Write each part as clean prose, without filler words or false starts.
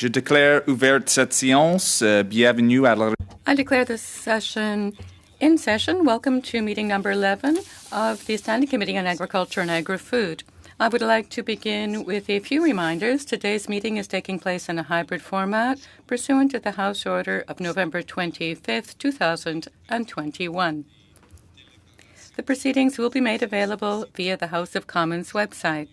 Je déclare ouverte cette séance. Bienvenue à la... I declare this session in session. Welcome to meeting number 11 of the Standing Committee on Agriculture and Agri-Food. I would like to begin with a few reminders. Today's meeting is taking place in a hybrid format pursuant to the House Order of November 25th, 2021. The proceedings will be made available via the House of Commons website.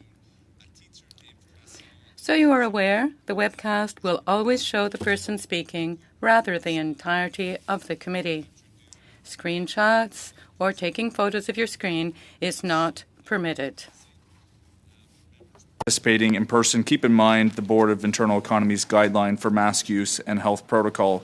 So you are aware, the webcast will always show the person speaking rather than the entirety of the committee. Screenshots or taking photos of your screen is not permitted. Participating in person, keep in mind the Board of Internal Economy's guideline for mask use and health protocol.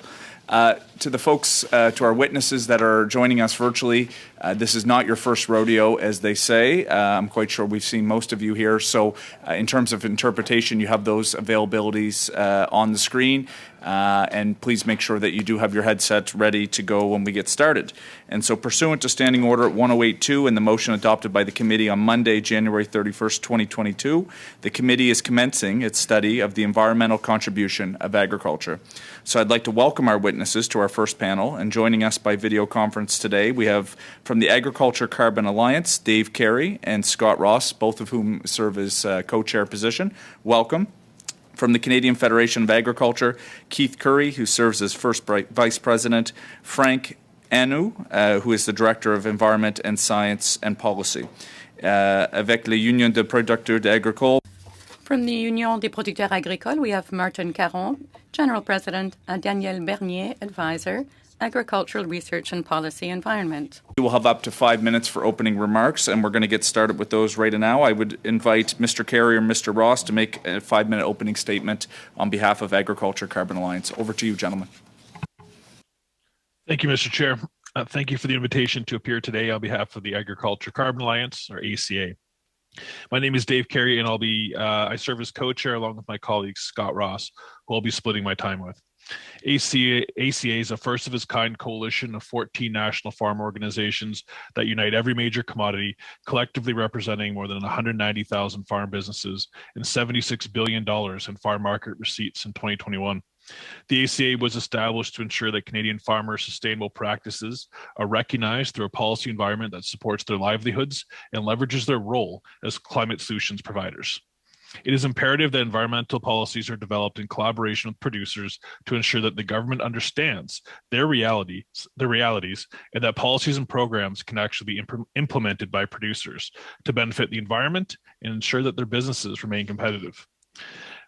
To the folks, to our witnesses that are joining us virtually, this is not your first rodeo, as they say. I'm quite sure we've seen most of you here. So in terms of interpretation, you have those availabilities on the screen. And please make sure that you do have your headset ready to go when we get started. And so pursuant to Standing Order 1082 and the motion adopted by the committee on Monday, January 31st, 2022, the committee is commencing its study of the environmental contribution of agriculture. So I'd like to welcome our witnesses to our first panel. And joining us by video conference today, we have from the Agriculture Carbon Alliance, Dave Carey and Scott Ross, both of whom serve as co-chair position. Welcome. From the Canadian Federation of Agriculture, Keith Curry, who serves as first vice president, Frank Anu, who is the director of Environment and Science and Policy. Avec la Union des producteurs agricoles. From the Union des producteurs agricoles, we have Martin Caron, general president, and Daniel Bernier, advisor, Agricultural Research and Policy Environment. We will have up to 5 minutes for opening remarks, and we're going to get started with those right now. I would invite Mr. Carey or Mr. Ross to make a 5-minute opening statement on behalf of Agriculture Carbon Alliance. Over to you, gentlemen. Thank you, Mr. Chair. Thank you for the invitation to appear today on behalf of the Agriculture Carbon Alliance, or ACA. My name is Dave Carey, and I serve as co-chair along with my colleague Scott Ross, who I'll be splitting my time with. ACA is a first-of-its-kind coalition of 14 national farm organizations that unite every major commodity, collectively representing more than 190,000 farm businesses and $76 billion in farm market receipts in 2021. The ACA was established to ensure that Canadian farmers' sustainable practices are recognized through a policy environment that supports their livelihoods and leverages their role as climate solutions providers. It is imperative that environmental policies are developed in collaboration with producers to ensure that the government understands their realities, and that policies and programs can actually be implemented by producers to benefit the environment and ensure that their businesses remain competitive.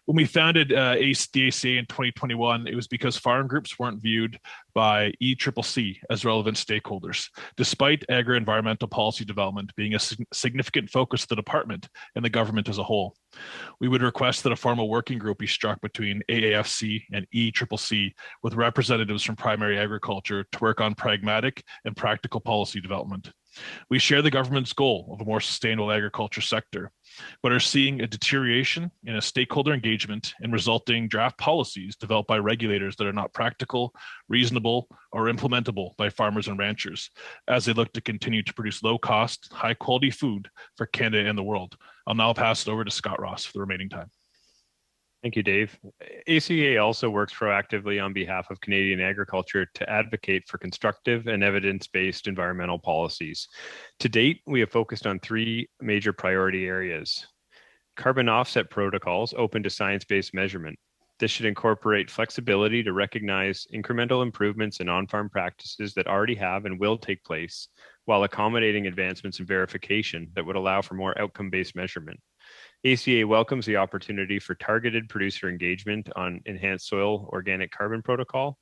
When we founded the ACA in 2021, it was because farm groups weren't viewed by ECCC as relevant stakeholders, despite agri-environmental policy development being a significant focus of the department and the government as a whole. We would request that a formal working group be struck between AAFC and ECCC with representatives from primary agriculture to work on pragmatic and practical policy development. We share the government's goal of a more sustainable agriculture sector, but are seeing a deterioration in a stakeholder engagement and resulting draft policies developed by regulators that are not practical, reasonable, or implementable by farmers and ranchers as they look to continue to produce low-cost, high-quality food for Canada and the world. I'll now pass it over to Scott Ross for the remaining time. Thank you, Dave. ACA also works proactively on behalf of Canadian agriculture to advocate for constructive and evidence-based environmental policies. To date, we have focused on 3 major priority areas. Carbon offset protocols open to science-based measurement. This should incorporate flexibility to recognize incremental improvements in on-farm practices that already have and will take place, while accommodating advancements in verification that would allow for more outcome-based measurement. ACA welcomes the opportunity for targeted producer engagement on enhanced soil organic carbon protocol.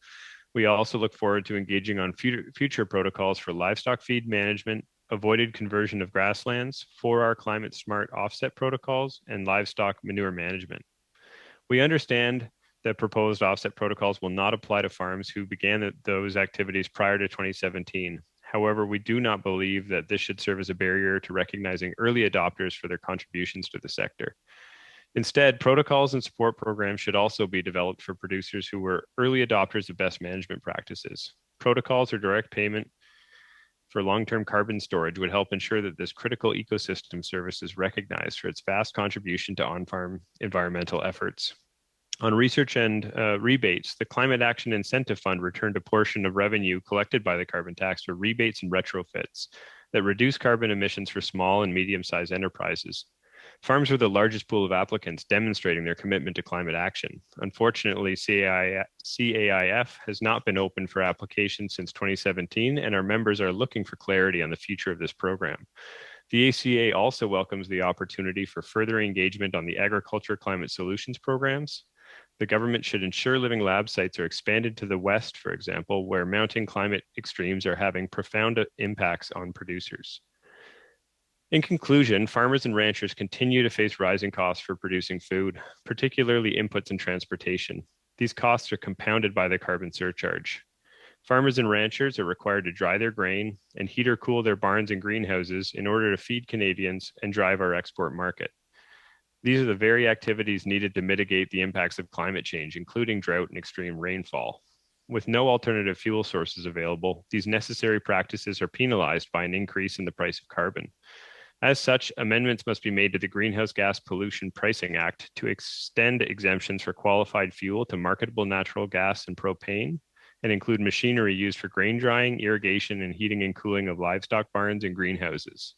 We also look forward to engaging on future protocols for livestock feed management, avoided conversion of grasslands, 4R climate smart offset protocols, and livestock manure management. We understand that proposed offset protocols will not apply to farms who began those activities prior to 2017. However, we do not believe that this should serve as a barrier to recognizing early adopters for their contributions to the sector. Instead, protocols and support programs should also be developed for producers who were early adopters of best management practices. Protocols or direct payment for long-term carbon storage would help ensure that this critical ecosystem service is recognized for its vast contribution to on-farm environmental efforts. On research and rebates, the Climate Action Incentive Fund returned a portion of revenue collected by the carbon tax for rebates and retrofits that reduce carbon emissions for small and medium-sized enterprises. Farms were the largest pool of applicants demonstrating their commitment to climate action. Unfortunately, CAIF has not been open for application since 2017, and our members are looking for clarity on the future of this program. The ACA also welcomes the opportunity for further engagement on the agriculture climate solutions programs. The government should ensure living lab sites are expanded to the west, for example, where mounting climate extremes are having profound impacts on producers. In conclusion, farmers and ranchers continue to face rising costs for producing food, particularly inputs and transportation. These costs are compounded by the carbon surcharge. Farmers and ranchers are required to dry their grain and heat or cool their barns and greenhouses in order to feed Canadians and drive our export market. These are the very activities needed to mitigate the impacts of climate change, including drought and extreme rainfall. With no alternative fuel sources available, these necessary practices are penalized by an increase in the price of carbon. As such, amendments must be made to the Greenhouse Gas Pollution Pricing Act to extend exemptions for qualified fuel to marketable natural gas and propane, and include machinery used for grain drying, irrigation, and heating and cooling of livestock barns and greenhouses.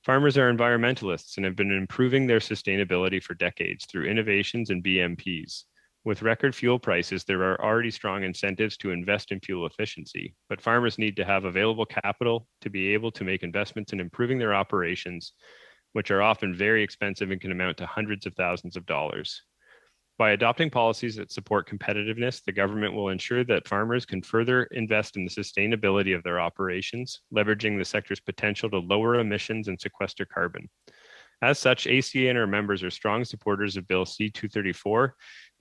Farmers are environmentalists and have been improving their sustainability for decades through innovations and BMPs. With record fuel prices, there are already strong incentives to invest in fuel efficiency, but farmers need to have available capital to be able to make investments in improving their operations, which are often very expensive and can amount to hundreds of thousands of dollars. By adopting policies that support competitiveness, the government will ensure that farmers can further invest in the sustainability of their operations, leveraging the sector's potential to lower emissions and sequester carbon. As such, ACA and our members are strong supporters of Bill C-234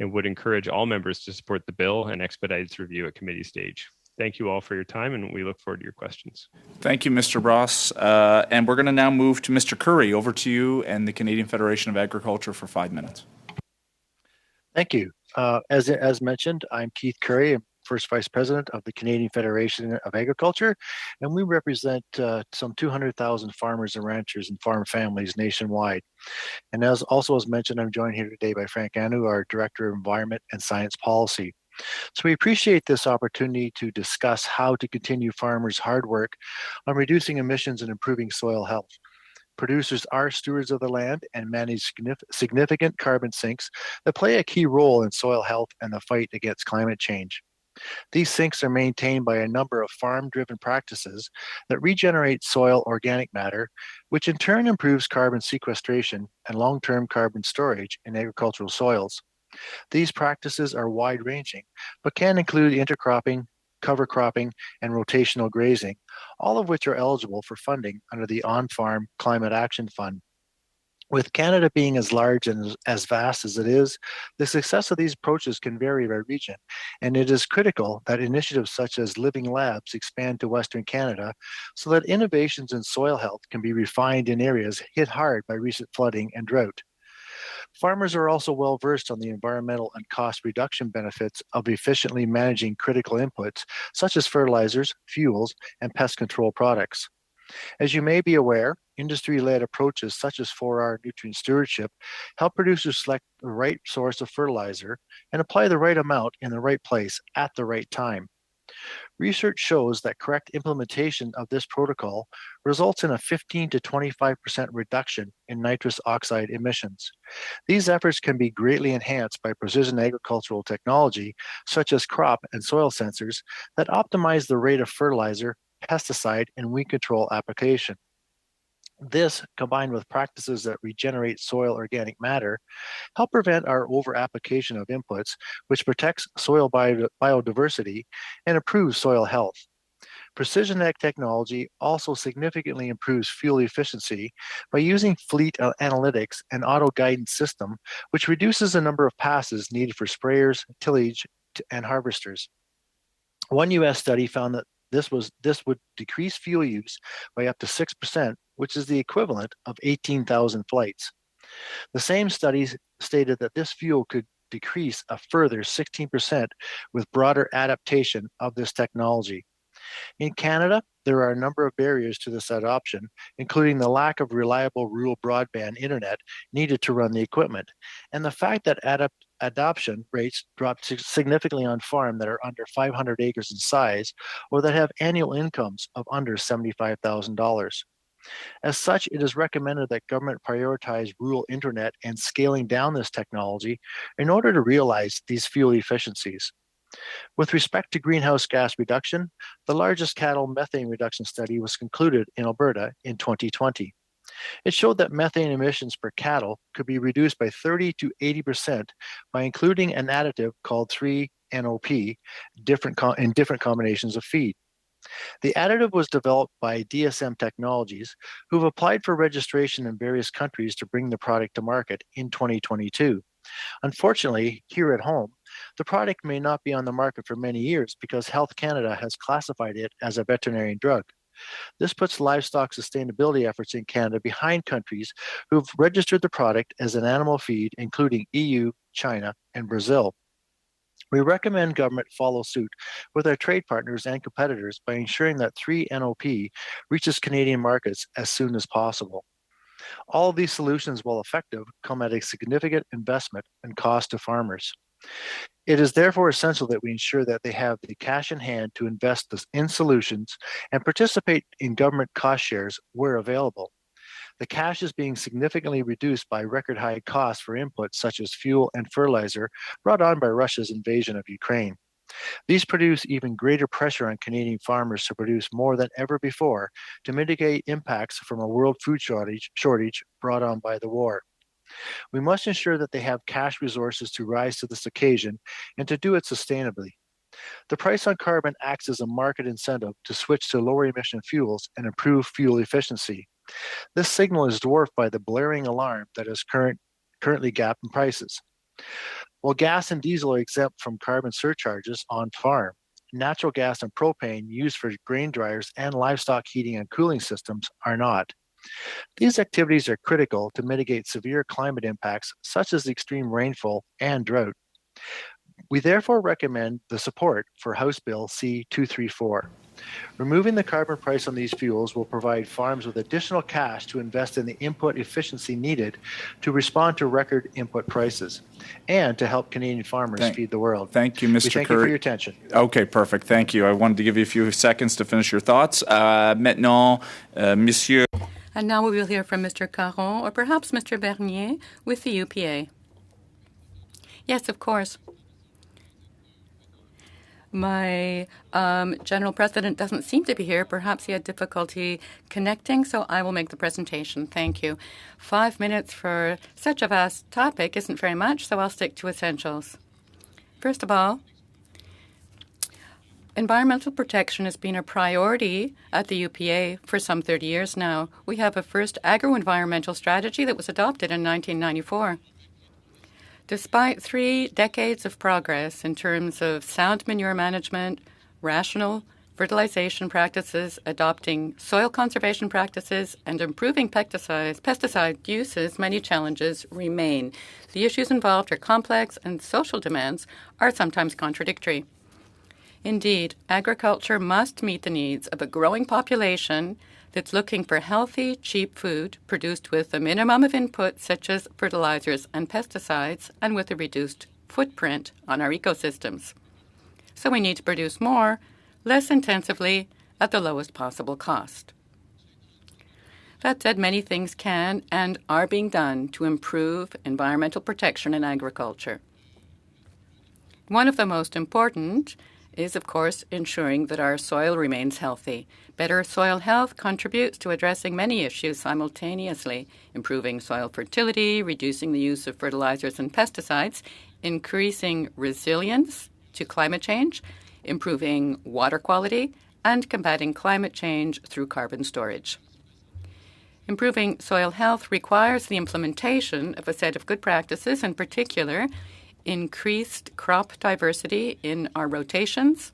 and would encourage all members to support the bill and expedite its review at committee stage. Thank you all for your time, and we look forward to your questions. Thank you, Mr. Ross. And we're going to now move to Mr. Curry. Over to you and the Canadian Federation of Agriculture for 5 minutes. Thank you. As mentioned, I'm Keith Curry. I'm First Vice President of the Canadian Federation of Agriculture, and we represent some 200,000 farmers and ranchers and farm families nationwide. And as mentioned, I'm joined here today by Frank Anu, our Director of Environment and Science Policy. So we appreciate this opportunity to discuss how to continue farmers' hard work on reducing emissions and improving soil health. Producers are stewards of the land and manage significant carbon sinks that play a key role in soil health and the fight against climate change. These sinks are maintained by a number of farm-driven practices that regenerate soil organic matter, which in turn improves carbon sequestration and long-term carbon storage in agricultural soils. These practices are wide-ranging, but can include intercropping, cover cropping, and rotational grazing, all of which are eligible for funding under the On-Farm Climate Action Fund. With Canada being as large and as vast as it is, the success of these approaches can vary by region, and it is critical that initiatives such as Living Labs expand to Western Canada so that innovations in soil health can be refined in areas hit hard by recent flooding and drought. Farmers are also well versed on the environmental and cost reduction benefits of efficiently managing critical inputs such as fertilizers, fuels, and pest control products. As you may be aware, industry-led approaches such as 4R nutrient stewardship help producers select the right source of fertilizer and apply the right amount in the right place at the right time. Research shows that correct implementation of this protocol results in a 15 to 25% reduction in nitrous oxide emissions. These efforts can be greatly enhanced by precision agricultural technology, such as crop and soil sensors, that optimize the rate of fertilizer, pesticide, and weed control application. This, combined with practices that regenerate soil organic matter, help prevent our over-application of inputs, which protects soil biodiversity and improves soil health. Precision ag technology also significantly improves fuel efficiency by using fleet analytics and auto guidance system, which reduces the number of passes needed for sprayers, tillage, and harvesters. One U.S. study found that this would decrease fuel use by up to 6%, which is the equivalent of 18,000 flights. The same studies stated that this fuel could decrease a further 16% with broader adaptation of this technology. In Canada, there are a number of barriers to this adoption, including the lack of reliable rural broadband internet needed to run the equipment, and the fact that adoption rates dropped significantly on farms that are under 500 acres in size or that have annual incomes of under $75,000. As such, it is recommended that government prioritize rural internet and scaling down this technology in order to realize these fuel efficiencies. With respect to greenhouse gas reduction, the largest cattle methane reduction study was concluded in Alberta in 2020. It showed that methane emissions per cattle could be reduced by 30 to 80% by including an additive called 3-NOP in different combinations of feed. The additive was developed by DSM Technologies, who have applied for registration in various countries to bring the product to market in 2022. Unfortunately, here at home, the product may not be on the market for many years because Health Canada has classified it as a veterinary drug. This puts livestock sustainability efforts in Canada behind countries who've registered the product as an animal feed, including EU, China, and Brazil. We recommend government follow suit with our trade partners and competitors by ensuring that 3-NOP reaches Canadian markets as soon as possible. All of these solutions, while effective, come at a significant investment and cost to farmers. It is therefore essential that we ensure that they have the cash in hand to invest in solutions and participate in government cost shares where available. The cash is being significantly reduced by record high costs for inputs such as fuel and fertilizer brought on by Russia's invasion of Ukraine. These produce even greater pressure on Canadian farmers to produce more than ever before to mitigate impacts from a world food shortage brought on by the war. We must ensure that they have cash resources to rise to this occasion and to do it sustainably. The price on carbon acts as a market incentive to switch to lower emission fuels and improve fuel efficiency. This signal is dwarfed by the blaring alarm that is currently gap in prices. While gas and diesel are exempt from carbon surcharges on farm, natural gas and propane used for grain dryers and livestock heating and cooling systems are not. These activities are critical to mitigate severe climate impacts such as extreme rainfall and drought. We therefore recommend the support for House Bill C-234. Removing the carbon price on these fuels will provide farms with additional cash to invest in the input efficiency needed to respond to record input prices and to help Canadian farmers feed the world. Thank you, Mr. Thank you for your attention. Okay, perfect. Thank you. I wanted to give you a few seconds to finish your thoughts. Maintenant, Monsieur. And now we will hear from Mr. Caron or perhaps Mr. Bernier with the UPA. Yes, of course. My General President doesn't seem to be here. Perhaps he had difficulty connecting, so I will make the presentation. Thank you. 5 minutes for such a vast topic isn't very much, so I'll stick to essentials. First of all, environmental protection has been a priority at the UPA for some 30 years now. We have a first agro-environmental strategy that was adopted in 1994. Despite 3 decades of progress in terms of sound manure management, rational fertilization practices, adopting soil conservation practices, and improving pesticide uses, many challenges remain. The issues involved are complex, and social demands are sometimes contradictory. Indeed, agriculture must meet the needs of a growing population that's looking for healthy, cheap food produced with a minimum of inputs such as fertilizers and pesticides and with a reduced footprint on our ecosystems. So we need to produce more, less intensively, at the lowest possible cost. That said, many things can and are being done to improve environmental protection in agriculture. One of the most important is, of course, ensuring that our soil remains healthy. Better soil health contributes to addressing many issues simultaneously, improving soil fertility, reducing the use of fertilizers and pesticides, increasing resilience to climate change, improving water quality, and combating climate change through carbon storage. Improving soil health requires the implementation of a set of good practices, in particular, increased crop diversity in our rotations,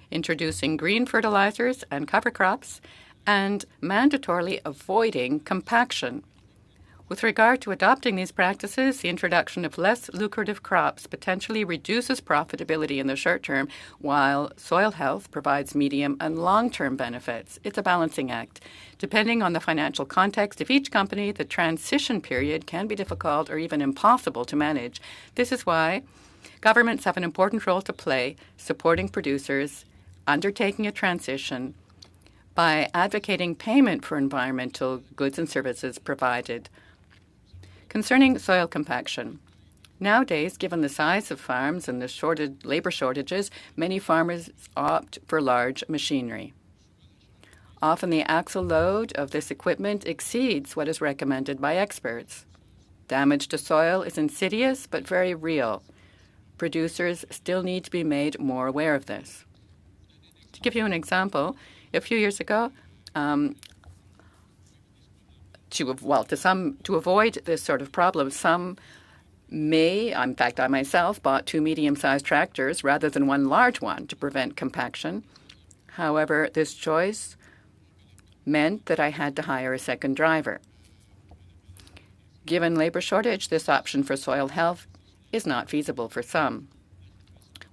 introducing green fertilizers and cover crops, and mandatorily avoiding compaction. With regard to adopting these practices, the introduction of less lucrative crops potentially reduces profitability in the short term, while soil health provides medium and long-term benefits. It's a balancing act. Depending on the financial context of each company, the transition period can be difficult or even impossible to manage. This is why governments have an important role to play supporting producers undertaking a transition by advocating payment for environmental goods and services provided. Concerning soil compaction, nowadays, given the size of farms and the labor shortages, many farmers opt for large machinery. Often the axle load of this equipment exceeds what is recommended by experts. Damage to soil is insidious but very real. Producers still need to be made more aware of this. To give you an example, a few years ago, to avoid this sort of problem, some in fact, I myself bought 2 medium-sized tractors rather than one large one to prevent compaction. However, this choice meant that I had to hire a second driver. Given labor shortage, this option for soil health is not feasible for some.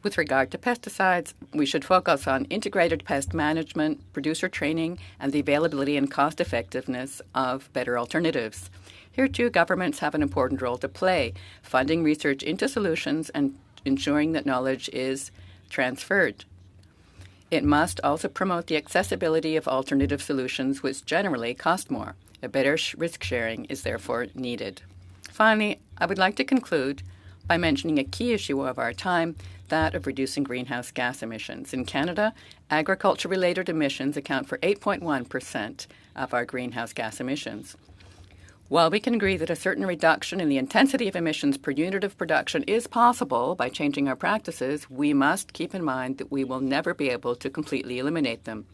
With regard to pesticides, we should focus on integrated pest management, producer training, and the availability and cost-effectiveness of better alternatives. Here, too, governments have an important role to play, funding research into solutions and ensuring that knowledge is transferred. It must also promote the accessibility of alternative solutions, which generally cost more. A better risk sharing is therefore needed. Finally, I would like to conclude by mentioning a key issue of our time, that of reducing greenhouse gas emissions. In Canada, agriculture-related emissions account for 8.1% of our greenhouse gas emissions. While we can agree that a certain reduction in the intensity of emissions per unit of production is possible by changing our practices, we must keep in mind that we will never be able to completely eliminate them.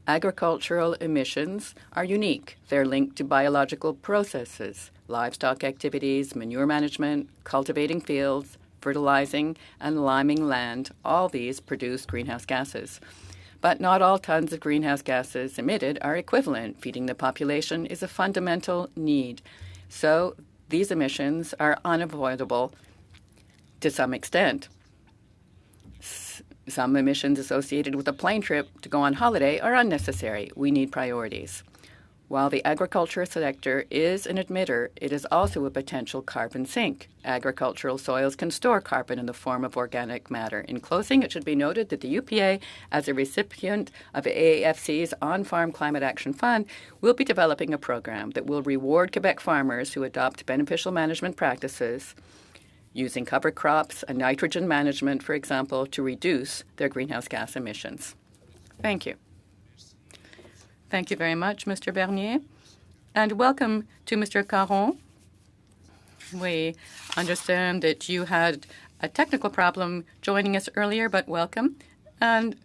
Agricultural emissions are unique. They're linked to biological processes, livestock activities, manure management, cultivating fields, fertilizing, and liming land. All these produce greenhouse gases. But not all tons of greenhouse gases emitted are equivalent. Feeding the population is a fundamental need. So these emissions are unavoidable to some extent. Some emissions associated with a plane trip to go on holiday are unnecessary. We need priorities. While the agriculture sector is an emitter, it is also a potential carbon sink. Agricultural soils can store carbon in the form of organic matter. In closing, it should be noted that the UPA, as a recipient of AAFC's On-Farm Climate Action Fund, will be developing a program that will reward Quebec farmers who adopt beneficial management practices using cover crops and nitrogen management, for example, to reduce their greenhouse gas emissions. Thank you. Thank you very much, Mr. Bernier. And welcome to Mr. Caron. We understand that you had a technical problem joining us earlier, but welcome. And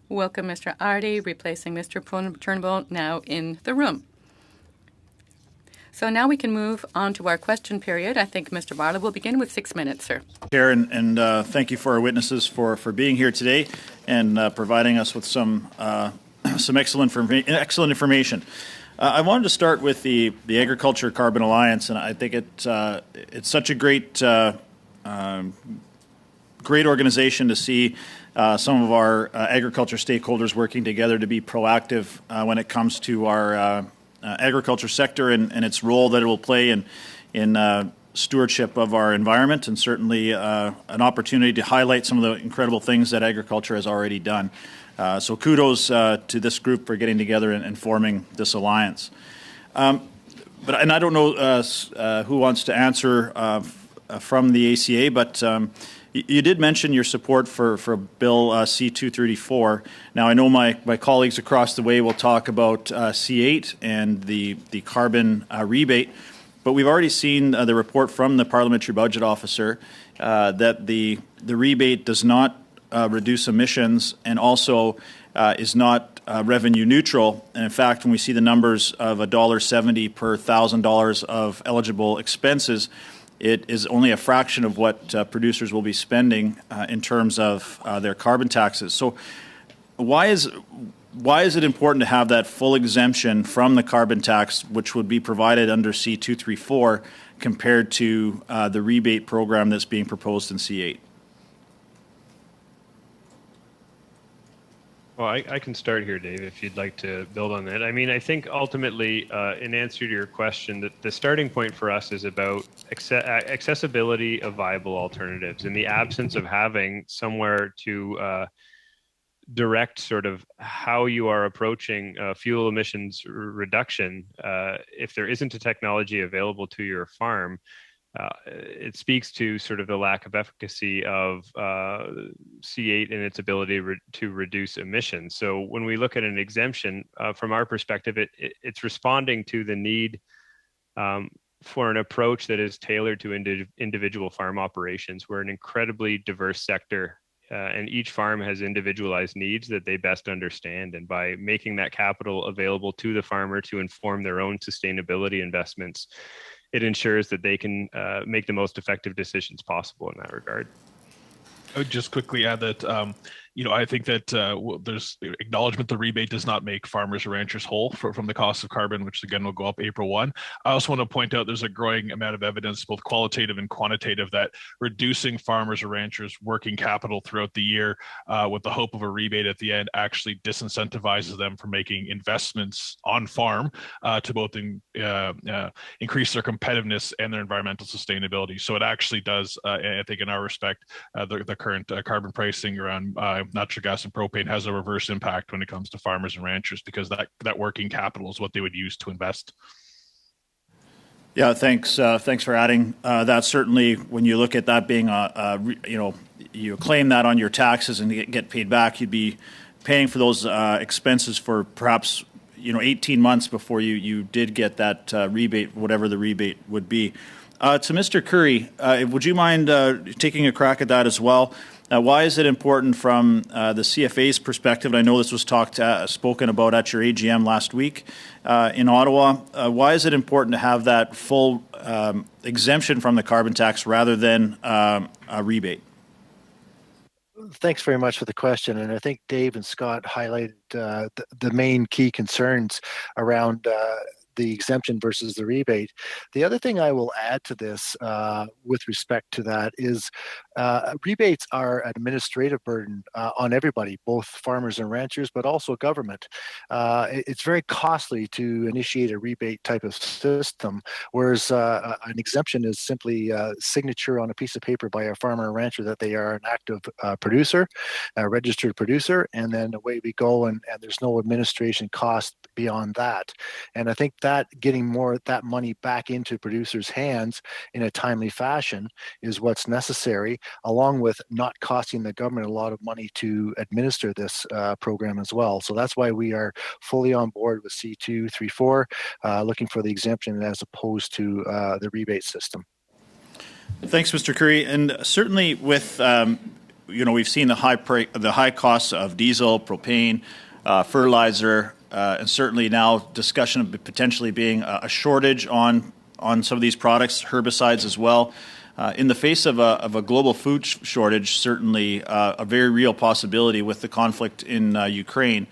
welcome, Mr. Ardy, replacing Mr. Turnbull, now in the room. So now we can move on to our question period. I think Mr. Barlow will begin with 6 minutes, sir. Chair, and thank you for our witnesses for being here today and providing us with some excellent information. I wanted to start with the Agriculture Carbon Alliance, and I think it's such a great organization to see some of our agriculture stakeholders working together to be proactive when it comes to our agriculture sector and its role that it will play in stewardship of our environment, and certainly an opportunity to highlight some of the incredible things that agriculture has already done. So kudos to this group for getting together and forming this alliance. And I don't know who wants to answer from the ACA, but you did mention your support for Bill C-234. Now, I know my colleagues across the way will talk about C-8 and the carbon rebate, but we've already seen the report from the Parliamentary Budget Officer that the rebate does not reduce emissions and also is not revenue neutral. And in fact, when we see the numbers of $1.70 per $1,000 of eligible expenses, it is only a fraction of what producers will be spending in terms of their carbon taxes. So why is why is it important to have that full exemption from the carbon tax, which would be provided under C234, compared to the rebate program that's being proposed in C8? Well, I can start here, Dave, if you'd like to build on that. I mean, I think ultimately, in answer to your question, that the starting point for us is about accessibility of viable alternatives. In the absence of having somewhere to direct sort of how you are approaching fuel emissions reduction, if there isn't a technology available to your farm, it speaks to sort of the lack of efficacy of C8 and its ability to reduce emissions. So when we look at an exemption, from our perspective, it's responding to the need for an approach that is tailored to individual farm operations. We're an incredibly diverse sector, and each farm has individualized needs that they best understand. And by making that capital available to the farmer to inform their own sustainability investments, it ensures that they can make the most effective decisions possible in that regard. I would just quickly add that, I think that there's acknowledgement the rebate does not make farmers or ranchers whole from the cost of carbon, which again will go up April 1. I also want to point out there's a growing amount of evidence, both qualitative and quantitative, that reducing farmers or ranchers' working capital throughout the year with the hope of a rebate at the end actually disincentivizes them from making investments on farm to both increase their competitiveness and their environmental sustainability. So it actually does, I think in our respect, the current carbon pricing around natural gas and propane has a reverse impact when it comes to farmers and ranchers, because that working capital is what they would use to invest. Yeah, thanks. Thanks for adding that. Certainly, when you look at that being you claim that on your taxes and get paid back, you'd be paying for those expenses for perhaps 18 months before you did get that rebate, whatever the rebate would be. To Mr. Curry, would you mind taking a crack at that as well? Why is it important from the CFA's perspective? And I know this was spoken about at your AGM last week in Ottawa. Why is it important to have that full exemption from the carbon tax rather than a rebate? Thanks very much for the question. And I think Dave and Scott highlighted the main key concerns around the exemption versus the rebate. The other thing I will add to this with respect to that is rebates are an administrative burden on everybody, both farmers and ranchers, but also government. It's very costly to initiate a rebate type of system, whereas an exemption is simply a signature on a piece of paper by a farmer or rancher that they are an active producer, a registered producer, and then away we go, and there's no administration cost beyond that. And I think that getting more of that money back into producers' hands in a timely fashion is what's necessary, along with not costing the government a lot of money to administer this program as well. So that's why we are fully on board with C234, looking for the exemption as opposed to the rebate system. Thanks, Mr. Curry. And certainly with, we've seen the high costs of diesel, propane, fertilizer, and certainly now discussion of potentially being a shortage on some of these products, herbicides as well. In the face of a global food shortage, certainly a very real possibility with the conflict in Ukraine,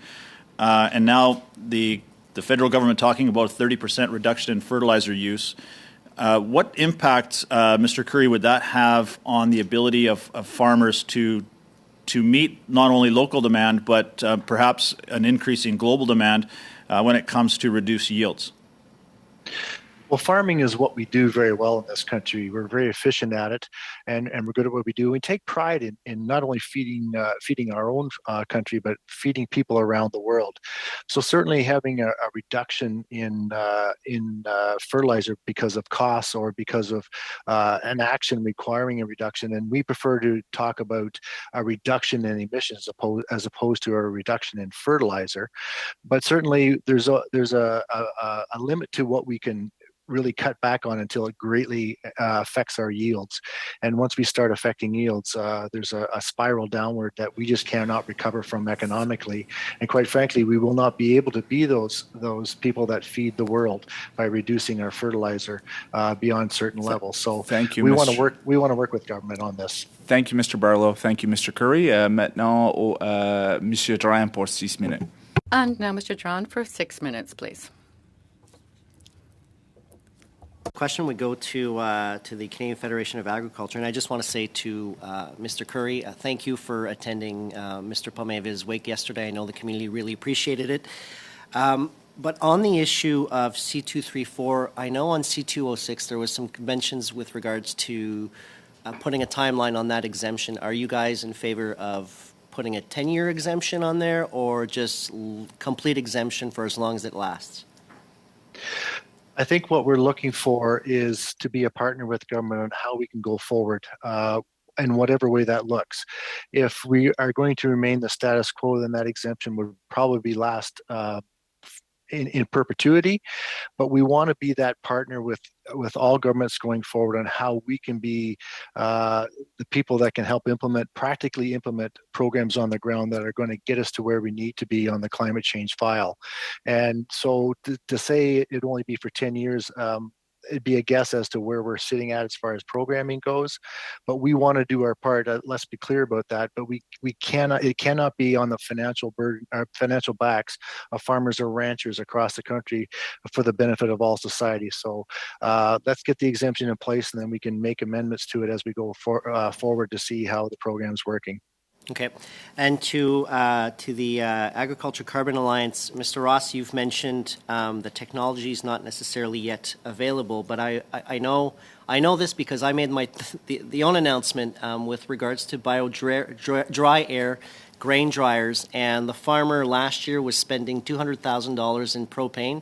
and now the federal government talking about a 30% reduction in fertilizer use. What impact, Mr. Curry, would that have on the ability of farmers to meet not only local demand, but perhaps an increasing global demand when it comes to reduce yields? Well, farming is what we do very well in this country. We're very efficient at it, and we're good at what we do. We take pride in not only feeding our own country, but feeding people around the world. So certainly having a reduction in fertilizer because of costs or because of an action requiring a reduction, and we prefer to talk about a reduction in emissions as opposed to a reduction in fertilizer. But certainly there's a limit to what we can really cut back on until it greatly affects our yields. And once we start affecting yields, there's a spiral downward that we just cannot recover from economically. And quite frankly, we will not be able to be those people that feed the world by reducing our fertilizer beyond certain levels. So thank you. We want to work with government on this. Thank you, Mr. Barlow. Thank you, Mr. Curry. Maintenant, Monsieur Drouin pour 6 minutes. And now, Mr. John, for 6 minutes, please. Question would go to the Canadian Federation of Agriculture, and I just want to say to Mr. Curry, thank you for attending Mr. Pomainville's wake yesterday. I know the community really appreciated it. But on the issue of C234, I know on C206 there was some conventions with regards to putting a timeline on that exemption. Are you guys in favor of putting a 10-year exemption on there, or just complete exemption for as long as it lasts? I think what we're looking for is to be a partner with government on how we can go forward in whatever way that looks. If we are going to remain the status quo, then that exemption would probably last in perpetuity, but we want to be that partner with all governments going forward on how we can be the people that can help practically implement programs on the ground that are going to get us to where we need to be on the climate change file. And so to say it'd only be for 10 years, it'd be a guess as to where we're sitting at as far as programming goes, but we want to do our part. Let's be clear about that. But it cannot be on the financial burden, financial backs of farmers or ranchers across the country for the benefit of all society. So let's get the exemption in place, and then we can make amendments to it as we go forward to see how the program's working. Okay. And to the Agriculture Carbon Alliance, Mr. Ross, you've mentioned the technology is not necessarily yet available, but I know this because I made the own announcement with regards to dry air grain dryers, and the farmer last year was spending $200,000 in propane,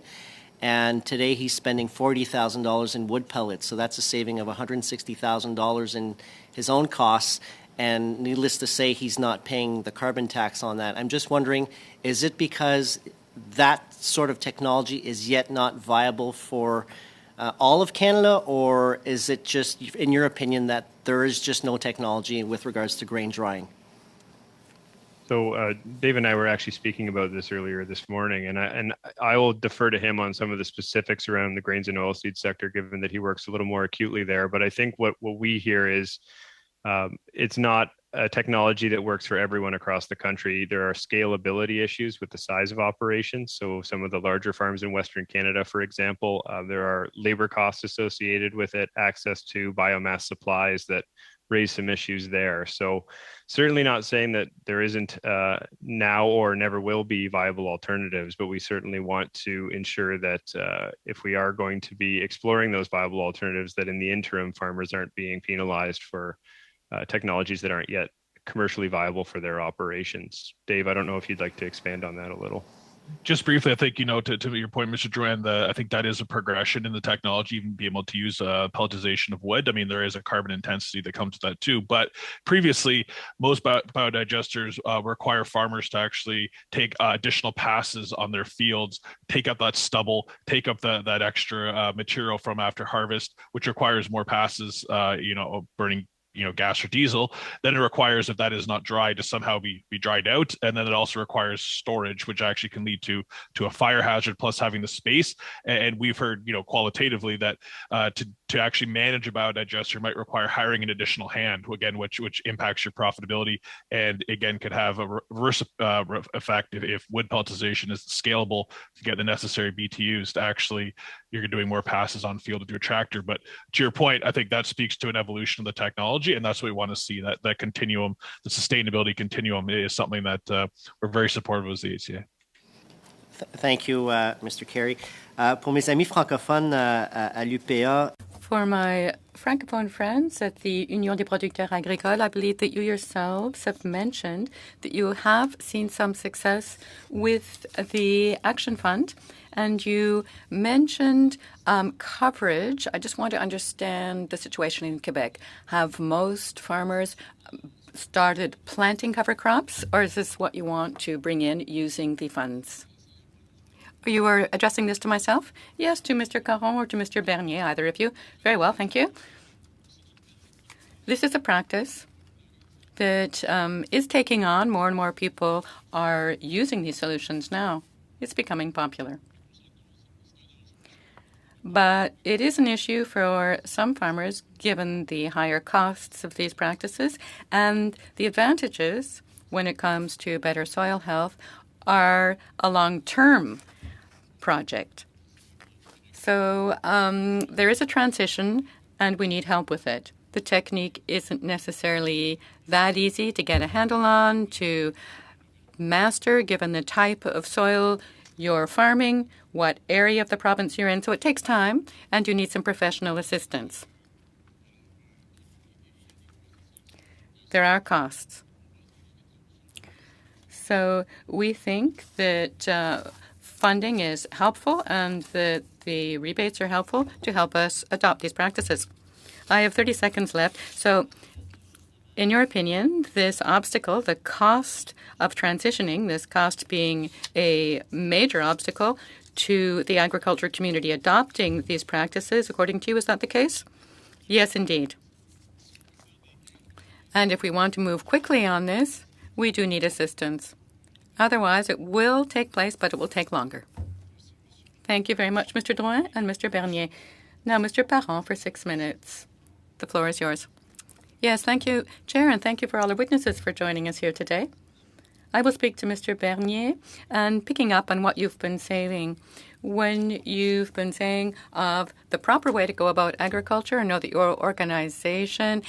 and today he's spending $40,000 in wood pellets. So that's a saving of $160,000 in his own costs. And needless to say, he's not paying the carbon tax on that. I'm just wondering, is it because that sort of technology is yet not viable for all of Canada, or is it just, in your opinion, that there is just no technology with regards to grain drying? So Dave and I were actually speaking about this earlier this morning, and I will defer to him on some of the specifics around the grains and oilseed sector, given that he works a little more acutely there. But I think what we hear is it's not a technology that works for everyone across the country. There are scalability issues with the size of operations. So some of the larger farms in Western Canada, for example, there are labor costs associated with it, access to biomass supplies that raise some issues there. So certainly not saying that there isn't now or never will be viable alternatives, but we certainly want to ensure that if we are going to be exploring those viable alternatives, that in the interim, farmers aren't being penalized for technologies that aren't yet commercially viable for their operations. Dave, I don't know if you'd like to expand on that a little. Just briefly, I think, to your point, Mr. Duran, I think that is a progression in the technology, even be able to use pelletization of wood. I mean, there is a carbon intensity that comes with that too. But previously, most biodigesters require farmers to actually take additional passes on their fields, take up that stubble, take up that extra material from after harvest, which requires more passes, burning gas or diesel. Then it requires, if that is not dry, to somehow be dried out. And then it also requires storage, which actually can lead to a fire hazard, plus having the space. And we've heard, qualitatively that to actually manage a biodigester might require hiring an additional hand, again, which impacts your profitability, and again could have a reverse effect if wood pelletization is scalable to get the necessary BTUs to actually, you're doing more passes on field with your tractor. But to your point, I think that speaks to an evolution of the technology, and that's what we want to see. That continuum, the sustainability continuum, is something that we're very supportive of as the ACA. Thank you, Mr. Carey. Pour mes amis francophones à l'UPA. For my Francophone friends at the Union des producteurs agricoles, I believe that you yourselves have mentioned that you have seen some success with the Action Fund, and you mentioned coverage. I just want to understand the situation in Quebec. Have most farmers started planting cover crops, or is this what you want to bring in using the funds? You are addressing this to myself? Yes, to Mr. Caron or to Mr. Bernier, either of you. Very well, thank you. This is a practice that is taking on. More and more people are using these solutions now. It's becoming popular. But it is an issue for some farmers, given the higher costs of these practices, and the advantages when it comes to better soil health are a long-term project. So there is a transition, and we need help with it. The technique isn't necessarily that easy to get a handle on, to master, given the type of soil you're farming, what area of the province you're in. So it takes time, and you need some professional assistance. There are costs. So we think that funding is helpful and that the rebates are helpful to help us adopt these practices. I have 30 seconds left. So in your opinion, this obstacle, the cost of transitioning, this cost being a major obstacle to the agriculture community adopting these practices, according to you, is that the case? Yes, indeed. And if we want to move quickly on this, we do need assistance. Otherwise, it will take place, but it will take longer. Thank you very much, Mr. Drouin and Mr. Bernier. Now, Mr. Parent for 6 minutes. The floor is yours. Yes, thank you, Chair, and thank you for all the witnesses for joining us here today. I will speak to Mr. Bernier, and picking up on what you've been saying, when you've been saying of the proper way to go about agriculture, I know that your organization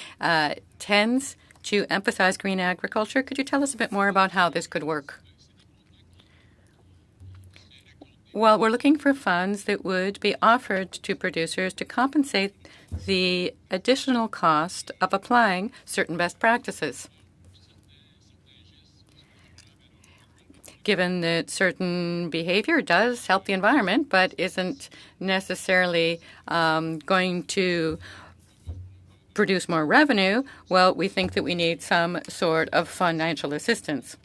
tends to emphasize green agriculture. Could you tell us a bit more about how this could work? Well, we're looking for funds that would be offered to producers to compensate the additional cost of applying certain best practices. Given that certain behavior does help the environment but isn't necessarily going to produce more revenue, well, we think that we need some sort of financial assistance.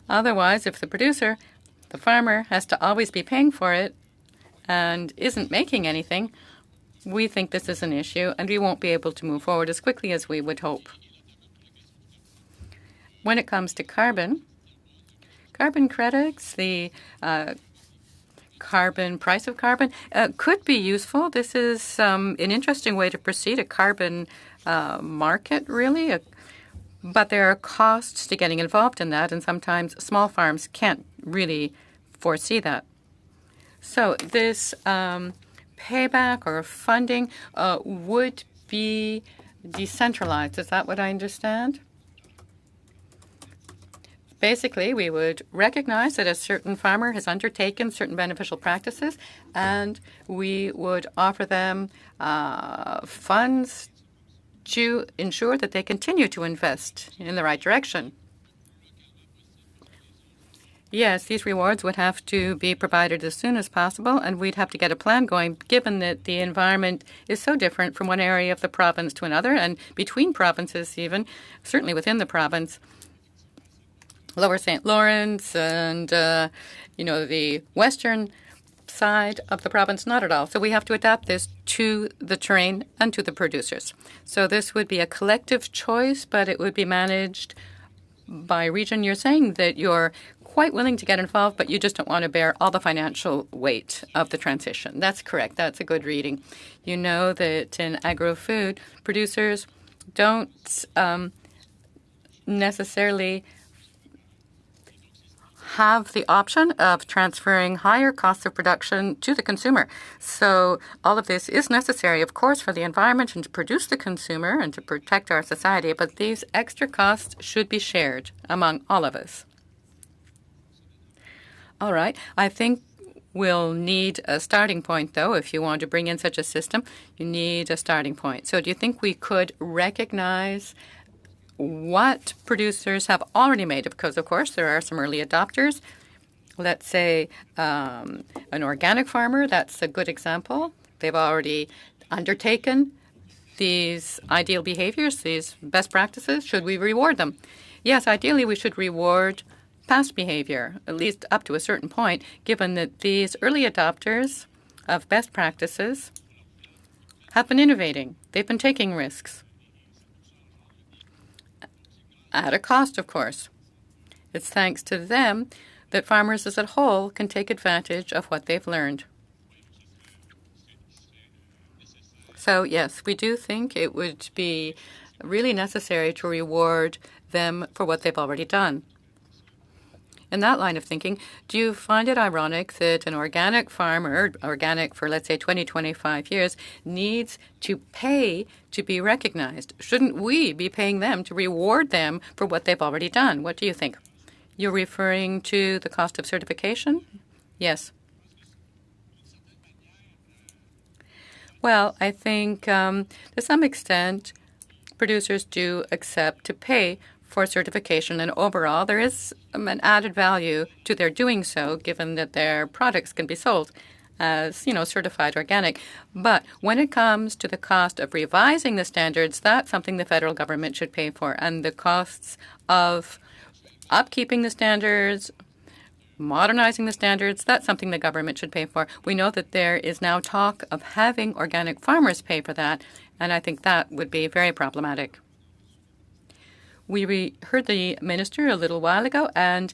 Otherwise, if the producer, the farmer, has to always be paying for it and isn't making anything, we think this is an issue and we won't be able to move forward as quickly as we would hope. When it comes to carbon credits, the price of carbon could be useful. This is an interesting way to proceed, a carbon market, really. But there are costs to getting involved in that, and sometimes small farms can't really foresee that. So this payback or funding would be decentralized. Is that what I understand? Basically, we would recognize that a certain farmer has undertaken certain beneficial practices, and we would offer them funds to ensure that they continue to invest in the right direction. Yes, these rewards would have to be provided as soon as possible, and we'd have to get a plan going, given that the environment is so different from one area of the province to another, and between provinces even, certainly within the province. Lower St. Lawrence and, the western side of the province, not at all. So we have to adapt this to the terrain and to the producers. So this would be a collective choice, but it would be managed by region. You're saying that you're quite willing to get involved, but you just don't want to bear all the financial weight of the transition. That's correct. That's a good reading. You know that in agri-food, producers don't necessarily have the option of transferring higher costs of production to the consumer. So all of this is necessary, of course, for the environment and to produce the consumer and to protect our society, but these extra costs should be shared among all of us. All right. I think we'll need a starting point, though. If you want to bring in such a system, you need a starting point. So do you think we could recognize what producers have already made? Because, of course, there are some early adopters. Let's say an organic farmer, that's a good example. They've already undertaken these ideal behaviors, these best practices. Should we reward them? Yes, ideally we should reward past behavior, at least up to a certain point, given that these early adopters of best practices have been innovating. They've been taking risks. At a cost, of course. It's thanks to them that farmers as a whole can take advantage of what they've learned. So, yes, we do think it would be really necessary to reward them for what they've already done. in that line of thinking, do you find it ironic that an organic farmer, organic for let's say 20, 25 years, needs to pay to be recognized? Shouldn't we be paying them to reward them for what they've already done? What do you think? You're referring to the cost of certification? Yes. Well, I think to some extent, producers do accept to pay for certification, and overall there is an added value to their doing so, given that their products can be sold as, certified organic. But when it comes to the cost of revising the standards, that's something the federal government should pay for, and the costs of upkeeping the standards, modernizing the standards, that's something the government should pay for. We know that there is now talk of having organic farmers pay for that, and I think that would be very problematic. We heard the minister a little while ago, and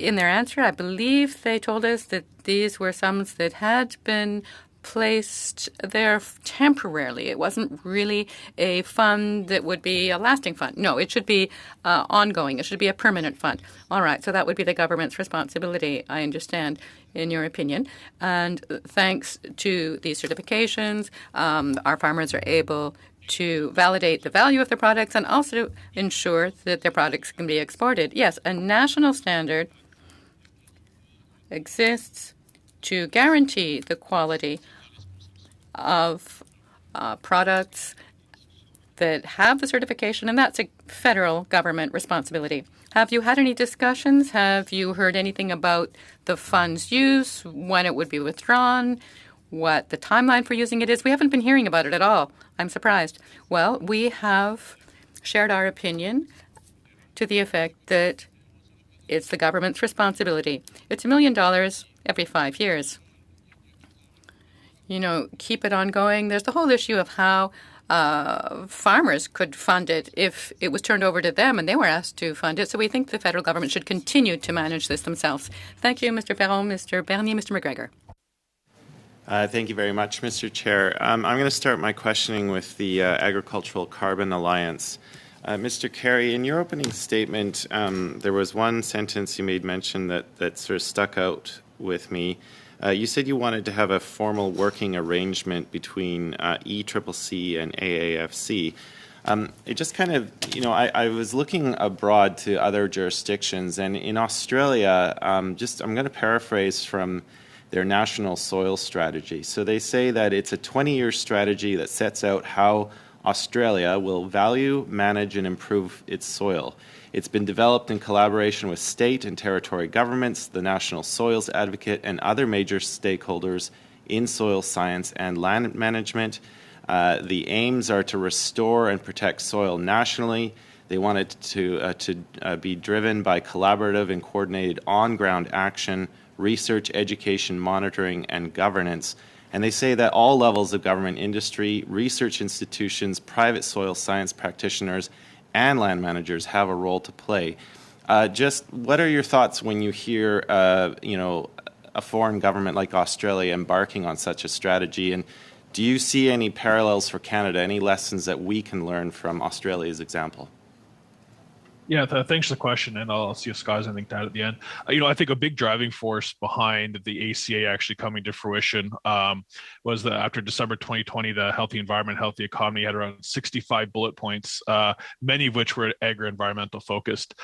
in their answer, I believe they told us that these were sums that had been placed there temporarily. It wasn't really a fund that would be a lasting fund. No, it should be ongoing. It should be a permanent fund. All right, so that would be the government's responsibility, I understand, in your opinion. And thanks to these certifications, our farmers are able to validate the value of their products and also ensure that their products can be exported. Yes, a national standard exists to guarantee the quality of products that have the certification, and that's a federal government responsibility. Have you had any discussions? Have you heard anything about the fund's use, when it would be withdrawn, what the timeline for using it is? We haven't been hearing about it at all. I'm surprised. Well, we have shared our opinion to the effect that it's the government's responsibility. It's $1 million every 5 years. Keep it ongoing. There's the whole issue of how farmers could fund it if it was turned over to them and they were asked to fund it. So we think the federal government should continue to manage this themselves. Thank you, Mr. Perron, Mr. Bernier, Mr. McGregor. Thank you very much, Mr. Chair. I'm going to start my questioning with the Agricultural Carbon Alliance. Mr. Carey, in your opening statement, there was one sentence you made mention that sort of stuck out with me. You said you wanted to have a formal working arrangement between ECCC and AAFC. It just kind of, I was looking abroad to other jurisdictions, and in Australia, I'm going to paraphrase from their national soil strategy. So they say that it's a 20-year strategy that sets out how Australia will value, manage, and improve its soil. It's been developed in collaboration with state and territory governments, the National Soils Advocate, and other major stakeholders in soil science and land management. The aims are to restore and protect soil nationally. They want it to be driven by collaborative and coordinated on-ground action, research, education, monitoring, and governance. And they say that all levels of government, industry, research institutions, private soil science practitioners, and land managers have a role to play. Just what are your thoughts when you hear, a foreign government like Australia embarking on such a strategy? And do you see any parallels for Canada, any lessons that we can learn from Australia's example? Yeah, thanks for the question, and I'll see if Scott has anything to add at the end. I think a big driving force behind the ACA actually coming to fruition was that after December 2020, the Healthy Environment, Healthy Economy had around 65 bullet points, many of which were agri-environmental focused.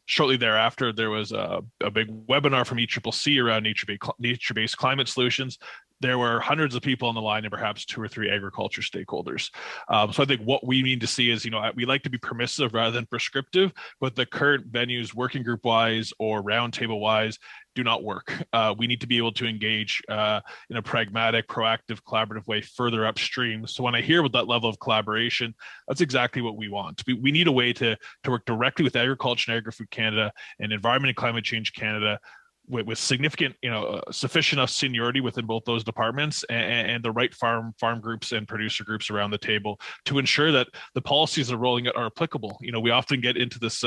Shortly thereafter, there was a big webinar from ECCC around nature-based climate solutions. There were hundreds of people on the line and perhaps 2 or 3 agriculture stakeholders. So I think what we need to see is, we like to be permissive rather than prescriptive, but the current venues, working group wise or roundtable wise, do not work. We need to be able to engage in a pragmatic, proactive, collaborative way further upstream. So when I hear about that level of collaboration, that's exactly what we want. We need a way to work directly with Agriculture and Agri-Food Canada and Environment and Climate Change Canada with significant, sufficient enough seniority within both those departments and the right farm groups and producer groups around the table to ensure that the policies that are rolling out are applicable. We often get into this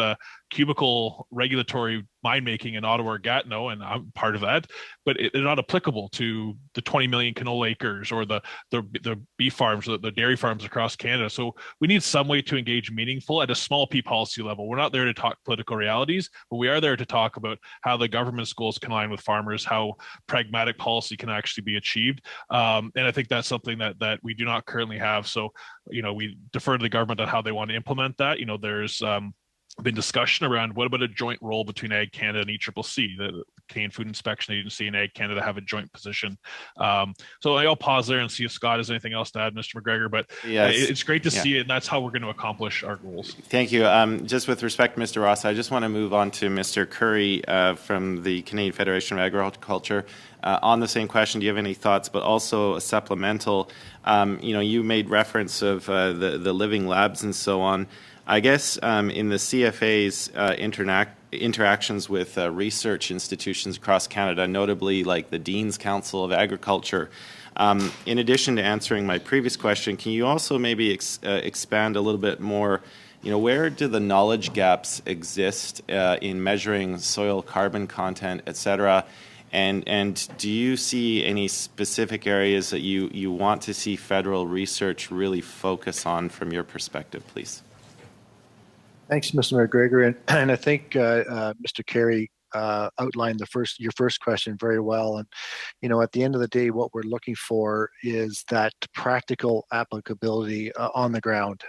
cubicle regulatory mine making in Ottawa or Gatineau, and I'm part of that, but they're not applicable to the 20 million canola acres or the beef farms, the dairy farms across Canada. So we need some way to engage meaningful at a small p policy level. We're not there to talk political realities, but we are there to talk about how the government's goals can align with farmers, how pragmatic policy can actually be achieved. And I think that's something that we do not currently have. So, we defer to the government on how they want to implement that. There's been discussion around what about a joint role between Ag Canada and ECCC, the Canadian Food Inspection Agency, and Ag Canada have a joint position. So I'll pause there and see if Scott has anything else to add, Mr. McGregor, but yes. It's great to see it, and that's how we're going to accomplish our goals. Thank you. Just with respect, Mr. Ross, I just want to move on to Mr. Curry from the Canadian Federation of Agriculture. On the same question, do you have any thoughts, but also a supplemental? You made reference of the living labs and so on. I guess in the CFA's interactions with research institutions across Canada, notably like the Dean's Council of Agriculture, in addition to answering my previous question, can you also maybe expand a little bit more? Where do the knowledge gaps exist in measuring soil carbon content, et cetera? And do you see any specific areas that you want to see federal research really focus on from your perspective, please? Thanks, Mr. McGregor. And I think Mr. Carey outlined your first question very well. And, at the end of the day, what we're looking for is that practical applicability on the ground.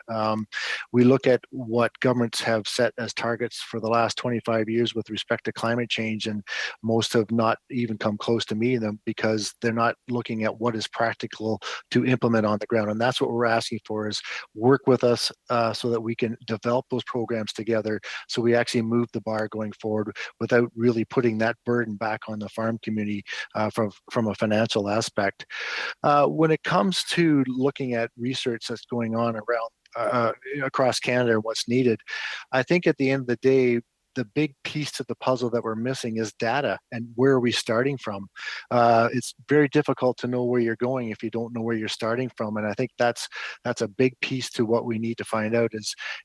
We look at what governments have set as targets for the last 25 years with respect to climate change, and most have not even come close to meeting them because they're not looking at what is practical to implement on the ground. And that's what we're asking for, is work with us so that we can develop those programs together, so we actually move the bar going forward without really putting that burden back on the farm community from a financial aspect. When it comes to looking at research that's going on around across Canada and what's needed, I think at the end of the day, the big piece to the puzzle that we're missing is data, and where are we starting from? It's very difficult to know where you're going if you don't know where you're starting from, and I think that's a big piece to what we need to find out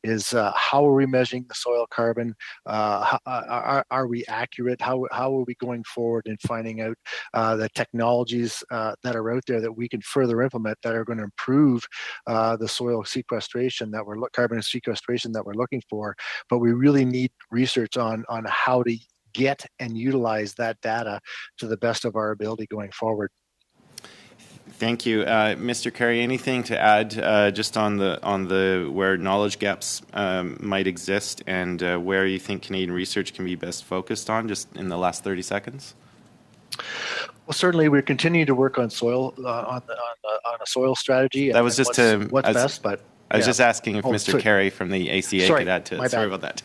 is how are we measuring the soil carbon? Are we accurate? How are we going forward in finding out the technologies that are out there that we can further implement that are going to improve the soil sequestration carbon sequestration that we're looking for? But we really need research on how to get and utilize that data to the best of our ability going forward. Thank you, Mr. Carey. Anything to add just on the where knowledge gaps might exist and where you think Canadian research can be best focused on, just in the last 30 seconds? Well, certainly we're continuing to work on soil on a soil strategy. That was just what's best, but I was just asking if Mr. Carey from the ACA could add to it. Sorry about that.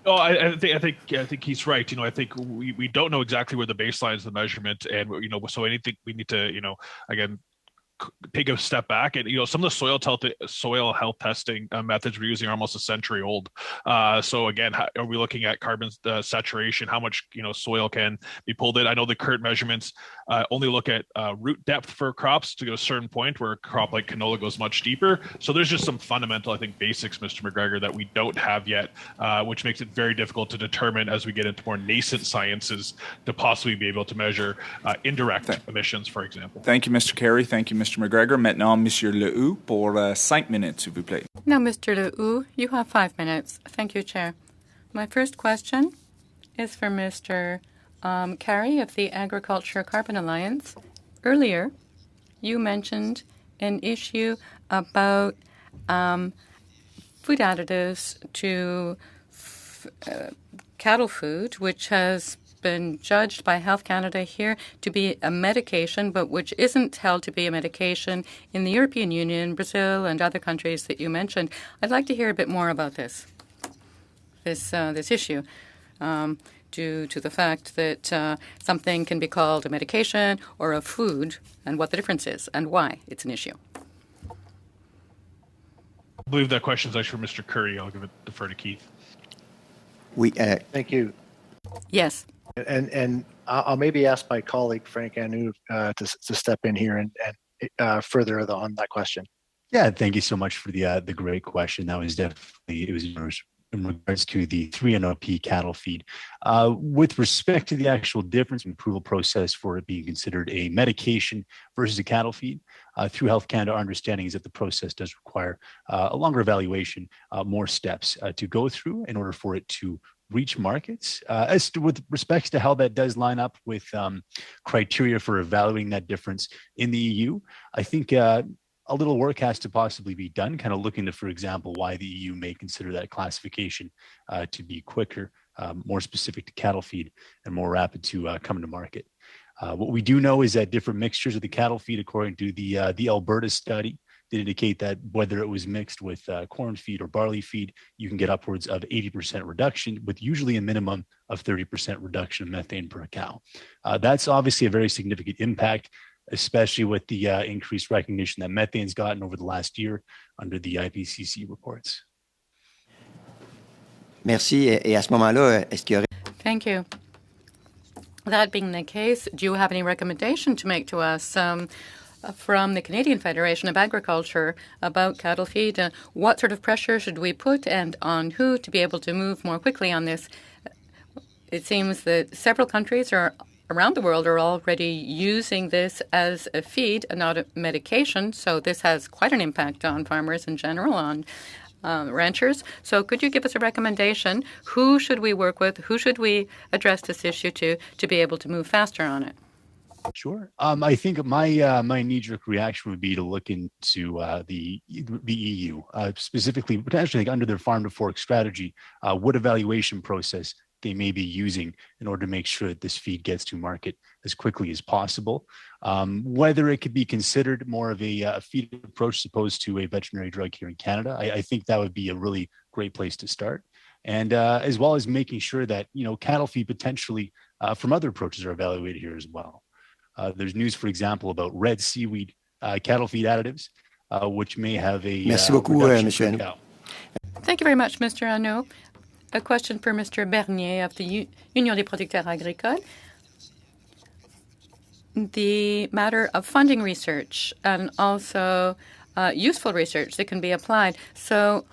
Oh, I think he's right. I think we don't know exactly where the baseline is, the measurement, and so anything we need to again take a step back. And some of the soil health testing methods we're using are almost a century old. So again, are we looking at carbon saturation? How much soil can be pulled in? I know the current measurements only look at root depth for crops to a certain point, where a crop like canola goes much deeper. So there's just some fundamental, I think, basics, Mr. McGregor, that we don't have yet, which makes it very difficult to determine as we get into more nascent sciences to possibly be able to measure indirect emissions, for example. Thank you, Mr. Carey. Thank you, Mr. McGregor. Maintenant, Monsieur Lehoux, pour 5 minutes, s'il vous plaît. Now, Mr. Lehoux, you have 5 minutes. Thank you, Chair. My first question is for Mr. Carey of the Agriculture Carbon Alliance. Earlier, you mentioned an issue about food additives to cattle food, which has been judged by Health Canada here to be a medication, but which isn't held to be a medication in the European Union, Brazil, and other countries that you mentioned. I'd like to hear a bit more about this issue, due to the fact that something can be called a medication or a food, and what the difference is and why it's an issue. I believe that question is actually for Mr. Curry. I'll defer to Keith. Thank you. Yes. And I'll maybe ask my colleague Frank Anu to step in here and further on that question. Yeah, thank you so much for the great question. That was definitely, it was in regards to the 3NOP cattle feed. With respect to the actual difference in approval process for it being considered a medication versus a cattle feed, through Health Canada, our understanding is that the process does require a longer evaluation, more steps to go through in order for it to reach markets. As to with respects to how that does line up with criteria for evaluating that difference in the EU, I think a little work has to possibly be done, kind of looking to, for example, why the EU may consider that classification to be quicker, more specific to cattle feed, and more rapid to come to market. What we do know is that different mixtures of the cattle feed, according to the Alberta study, did indicate that whether it was mixed with corn feed or barley feed, you can get upwards of 80% reduction, with usually a minimum of 30% reduction of methane per cow. That's obviously a very significant impact, especially with the increased recognition that methane's gotten over the last year under the IPCC reports. Merci. Et à ce moment-là, est-ce qu'il y aurait... Thank you. That being the case, do you have any recommendation to make to us from the Canadian Federation of Agriculture about cattle feed? What sort of pressure should we put and on who to be able to move more quickly on this? It seems that several countries around the world are already using this as a feed and not a medication, so this has quite an impact on farmers in general, on ranchers. So could you give us a recommendation? Who should we work with? Who should we address this issue to be able to move faster on it? Sure. I think my knee-jerk reaction would be to look into the EU, specifically potentially under their farm to fork strategy, what evaluation process they may be using in order to make sure that this feed gets to market as quickly as possible. Whether it could be considered more of a feed approach as opposed to a veterinary drug here in Canada, I think that would be a really great place to start. And as well as making sure that, cattle feed potentially from other approaches are evaluated here as well. There's news, for example, about red seaweed cattle feed additives, which may have a Merci beaucoup, Monsieur Arnaud. Thank you very much, Mr. Arnaud. A question for Mr. Bernier of the Union des producteurs agricoles. The matter of funding research and also useful research that can be applied. So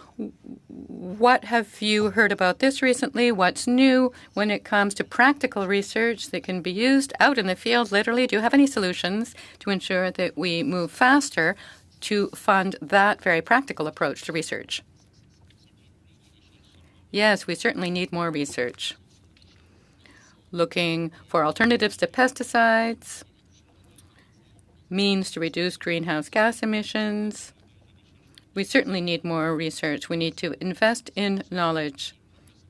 what have you heard about this recently? What's new when it comes to practical research that can be used out in the field, literally? Do you have any solutions to ensure that we move faster to fund that very practical approach to research? Yes, we certainly need more research. Looking for alternatives to pesticides, means to reduce greenhouse gas emissions. We certainly need more research. We need to invest in knowledge.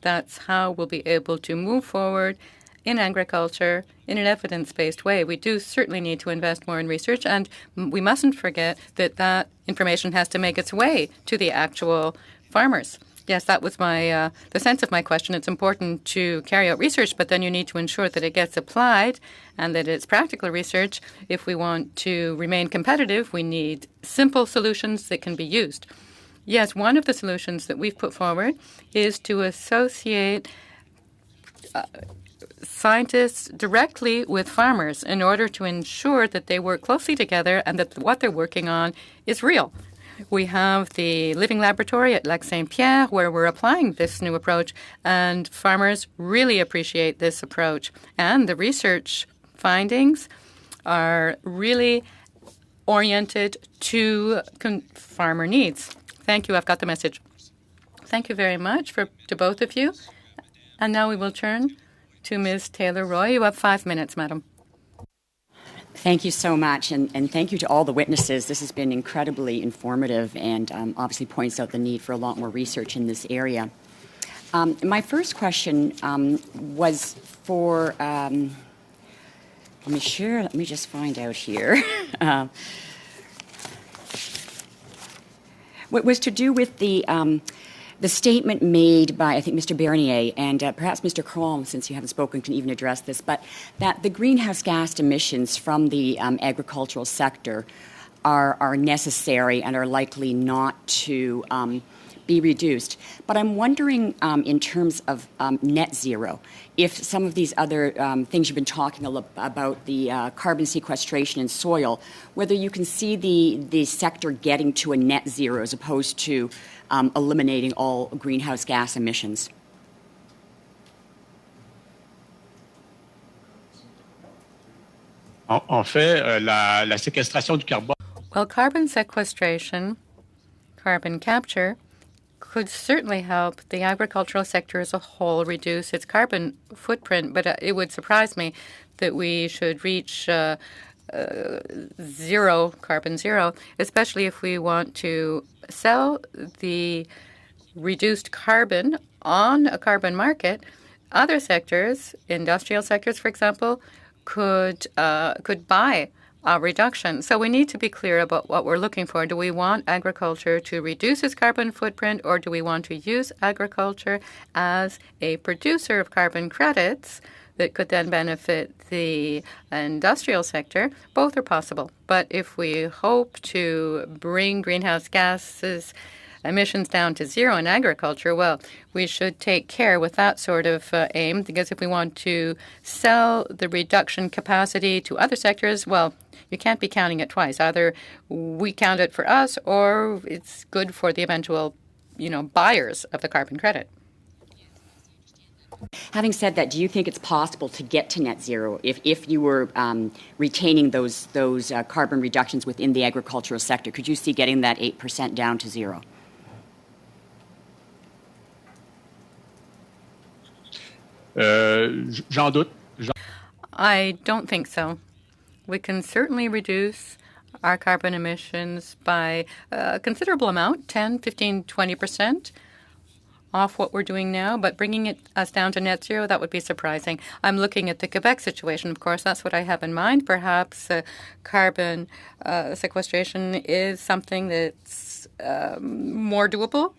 That's how we'll be able to move forward in agriculture in an evidence-based way. We do certainly need to invest more in research, and we mustn't forget that that information has to make its way to the actual farmers. Yes, that was the sense of my question. It's important to carry out research, but then you need to ensure that it gets applied and that it's practical research. If we want to remain competitive, we need simple solutions that can be used. Yes, one of the solutions that we've put forward is to associate scientists directly with farmers in order to ensure that they work closely together and that what they're working on is real. We have the Living Laboratory at Lac Saint-Pierre where we're applying this new approach, and farmers really appreciate this approach. And the research findings are really oriented to farmer needs. Thank you. I've got the message. Thank you very much to both of you. And now we will turn to Ms. Taylor-Roy. You have 5 minutes, madam. Thank you so much, and thank you to all the witnesses. This has been incredibly informative and obviously points out the need for a lot more research in this area. My first question was for, let me just find out here. What was to do with the statement made by, I think, Mr. Bernier, and perhaps Mr. Cron, since you haven't spoken, can even address this, but that the greenhouse gas emissions from the agricultural sector are necessary and are likely not to be reduced. But I'm wondering, in terms of net zero, if some of these other things you've been talking about, the carbon sequestration in soil, whether you can see the sector getting to a net zero as opposed to eliminating all greenhouse gas emissions. En fait, la séquestration du carbone. Well, carbon sequestration, carbon capture, could certainly help the agricultural sector as a whole reduce its carbon footprint, but it would surprise me that we should reach carbon zero, especially if we want to sell the reduced carbon on a carbon market. Other sectors, industrial sectors, for example, could buy a reduction. So we need to be clear about what we're looking for. Do we want agriculture to reduce its carbon footprint, or do we want to use agriculture as a producer of carbon credits that could then benefit the industrial sector? Both are possible. But if we hope to bring greenhouse gases emissions down to zero in agriculture, well, we should take care with that sort of aim, because if we want to sell the reduction capacity to other sectors, well, you can't be counting it twice. Either we count it for us, or it's good for the eventual, buyers of the carbon credit. Having said that, do you think it's possible to get to net zero if you were retaining those carbon reductions within the agricultural sector? Could you see getting that 8% down to zero? J'en doute. I don't think so. We can certainly reduce our carbon emissions by a considerable amount, 10, 15, 20% off what we're doing now, but bringing us down to net zero, that would be surprising. I'm looking at the Quebec situation, of course. That's what I have in mind. Perhaps carbon sequestration is something that's more doable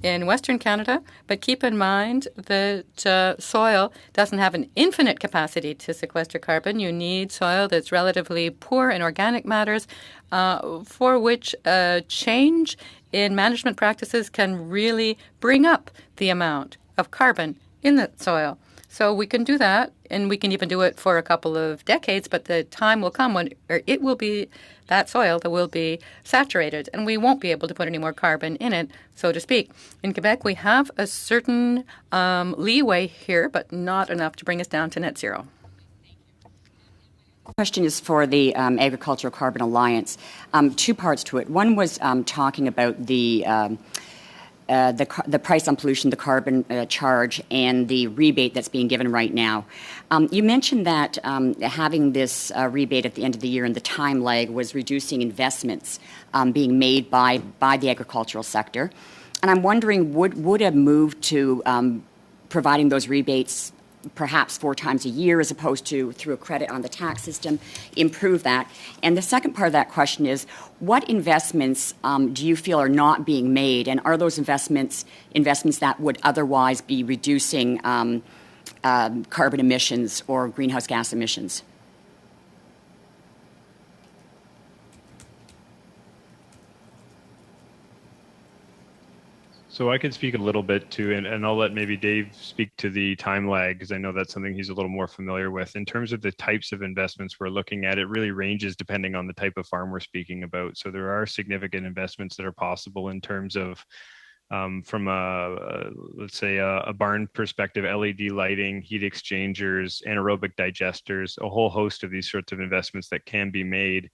in Western Canada, but keep in mind that soil doesn't have an infinite capacity to sequester carbon. You need soil that's relatively poor in organic matters, for which a change in management practices can really bring up the amount of carbon in the soil. So we can do that, and we can even do it for a couple of decades, but the time will come when it will be that soil that will be saturated, and we won't be able to put any more carbon in it, so to speak. In Quebec, we have a certain leeway here, but not enough to bring us down to net zero. Question is for the Agricultural Carbon Alliance. Two parts to it. One was talking about the price on pollution, the carbon charge, and the rebate that's being given right now. You mentioned that having this rebate at the end of the year and the time lag was reducing investments being made by the agricultural sector. And I'm wondering, would a move to providing those rebates perhaps 4 times a year as opposed to through a credit on the tax system improve that? And the second part of that question is, what investments do you feel are not being made, and are those investments that would otherwise be reducing carbon emissions or greenhouse gas emissions? So I can speak a little bit to, and I'll let maybe Dave speak to the time lag, because I know that's something he's a little more familiar with. In terms of the types of investments we're looking at, it really ranges depending on the type of farm we're speaking about. So there are significant investments that are possible in terms of, from let's say a barn perspective, LED lighting, heat exchangers, anaerobic digesters, a whole host of these sorts of investments that can be made.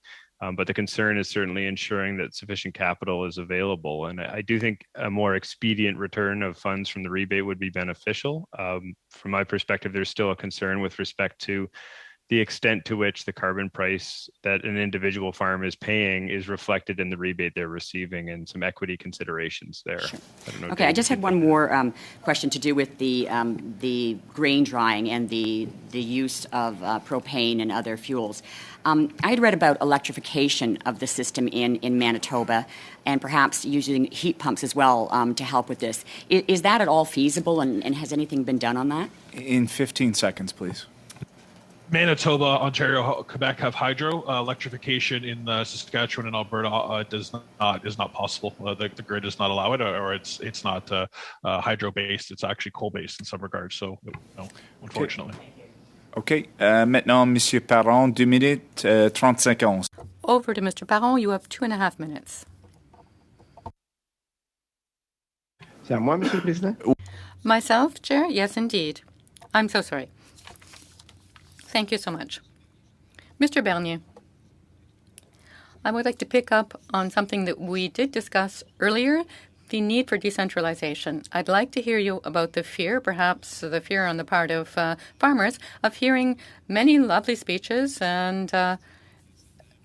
But the concern is certainly ensuring that sufficient capital is available. And I do think a more expedient return of funds from the rebate would be beneficial. From my perspective, there's still a concern with respect to the extent to which the carbon price that an individual farm is paying is reflected in the rebate they're receiving, and some equity considerations there. Sure. I don't know, okay, I just had one more question to do with the grain drying and the use of propane and other fuels. I had read about electrification of the system in Manitoba, and perhaps using heat pumps as well to help with this. Is that at all feasible, and has anything been done on that? In 15 seconds, please. Manitoba, Ontario, Quebec have hydro. Electrification in Saskatchewan and Alberta is not possible. The grid does not allow it, or it's not hydro based. It's actually coal based in some regards. So, no, unfortunately. OK. Maintenant, Monsieur Parent, 2 minutes, 30 secondes. Over to Mr. Parent. You have 2.5 minutes. C'est à moi, Monsieur le Président? Myself, Chair? Yes, indeed. I'm so sorry. Thank you so much. Mr. Bernier, I would like to pick up on something that we did discuss earlier, the need for decentralization. I'd like to hear you about the fear, perhaps the fear on the part of farmers, of hearing many lovely speeches and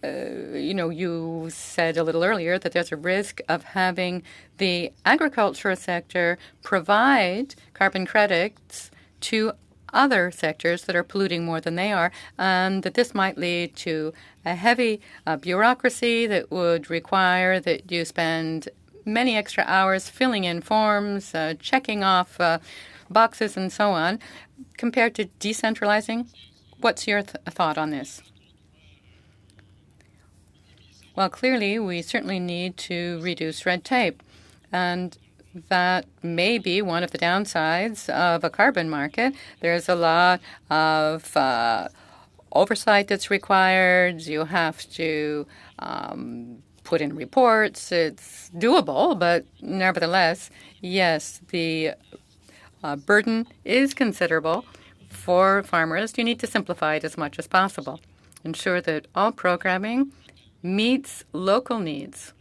you said a little earlier that there's a risk of having the agricultural sector provide carbon credits to other sectors that are polluting more than they are, and that this might lead to a heavy bureaucracy that would require that you spend many extra hours filling in forms, checking off boxes, and so on, compared to decentralizing. What's your thought on this? Well, clearly, we certainly need to reduce red tape, and that may be one of the downsides of a carbon market. There's a lot of oversight that's required. You have to put in reports. It's doable, but nevertheless, yes, the burden is considerable for farmers. You need to simplify it as much as possible. Ensure that all programming meets local needs.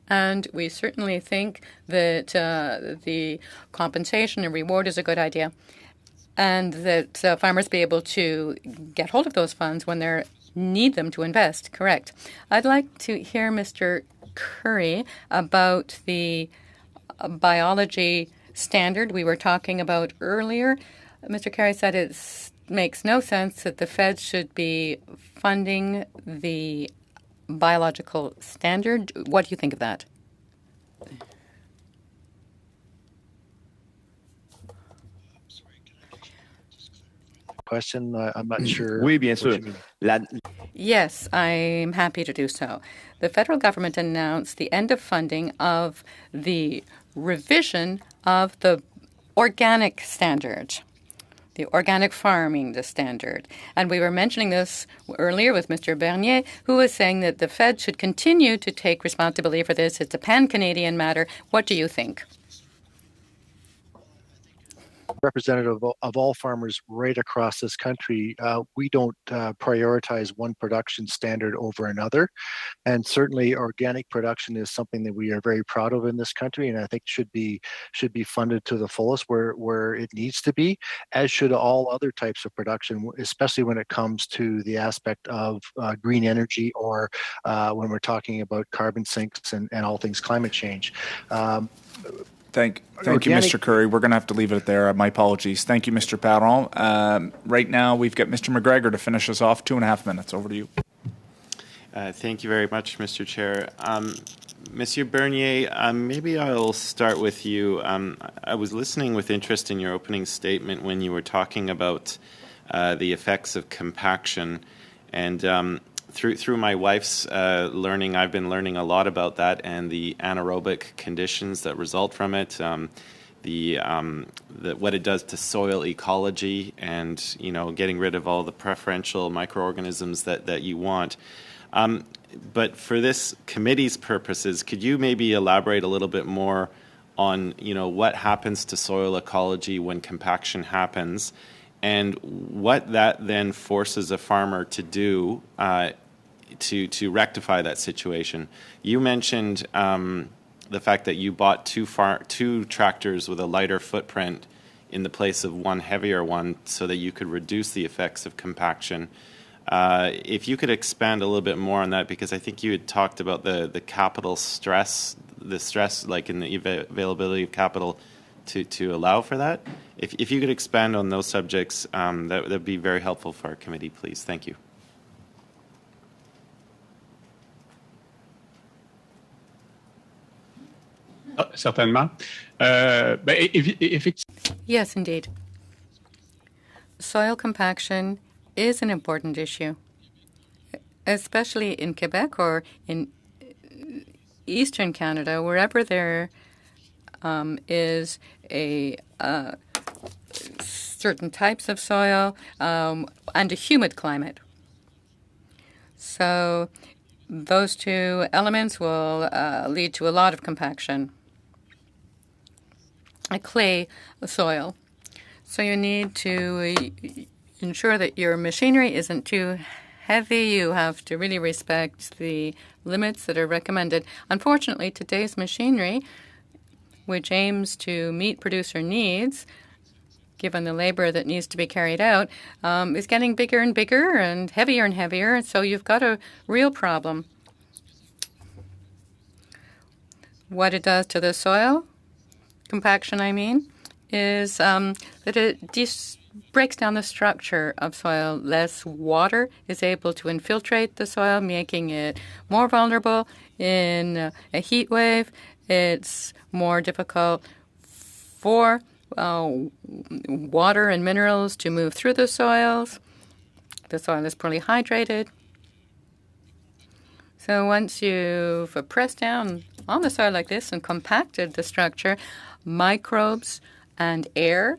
And we certainly think that the compensation and reward is a good idea, and that farmers be able to get hold of those funds when they need them to invest. Correct. I'd like to hear Mr. Curry about the biology standard we were talking about earlier. Mr. Curry said it makes no sense that the Fed should be funding the biological standard. What do you think of that? Question, I'm not sure. Oui, bien sûr. Yes, I'm happy to do so. The federal government announced the end of funding of the revision of the organic standard, the organic farming, the standard. And we were mentioning this earlier with Mr. Bernier, who was saying that the Fed should continue to take responsibility for this. It's a pan-Canadian matter. What do you think? Representative of all farmers right across this country, we don't prioritize one production standard over another. And certainly organic production is something that we are very proud of in this country, and I think should be funded to the fullest where it needs to be, as should all other types of production, especially when it comes to the aspect of green energy, or when we're talking about carbon sinks and all things climate change. Thank you, Mr. Curry. We're going to have to leave it there. My apologies. Thank you, Mr. Parent. Right now, we've got Mr. McGregor to finish us off. 2.5 minutes. Over to you. Thank you very much, Mr. Chair. Monsieur Bernier, maybe I'll start with you. I was listening with interest in your opening statement when you were talking about the effects of compaction. And through my wife's learning, I've been learning a lot about that and the anaerobic conditions that result from it, what it does to soil ecology, and getting rid of all the preferential microorganisms that you want. But for this committee's purposes, could you maybe elaborate a little bit more on what happens to soil ecology when compaction happens, and what that then forces a farmer to do to rectify that situation? You mentioned the fact that you bought two tractors with a lighter footprint in the place of one heavier one so that you could reduce the effects of compaction. If you could expand a little bit more on that, because I think you had talked about the capital stress, the stress like in the availability of capital to allow for that. If you could expand on those subjects, that would be very helpful for our committee, please. Thank you. Certainement. If it's... Yes, indeed. soil compaction is an important issue, especially in Quebec or in eastern Canada, wherever there is a certain types of soil and a humid climate. So those two elements will lead to a lot of compaction. A clay soil. So you need to ensure that your machinery isn't too heavy. You have to really respect the limits that are recommended. Unfortunately, today's machinery, which aims to meet producer needs, given the labor that needs to be carried out, is getting bigger and bigger and heavier. And so you've got a real problem. What it does to the soil, compaction I mean, is that it breaks down the structure of soil. Less water is able to infiltrate the soil, making it more vulnerable in a heat wave. It's more difficult for water and minerals to move through the soils. The soil is poorly hydrated. So once you've pressed down on the soil like this and compacted the structure, microbes and air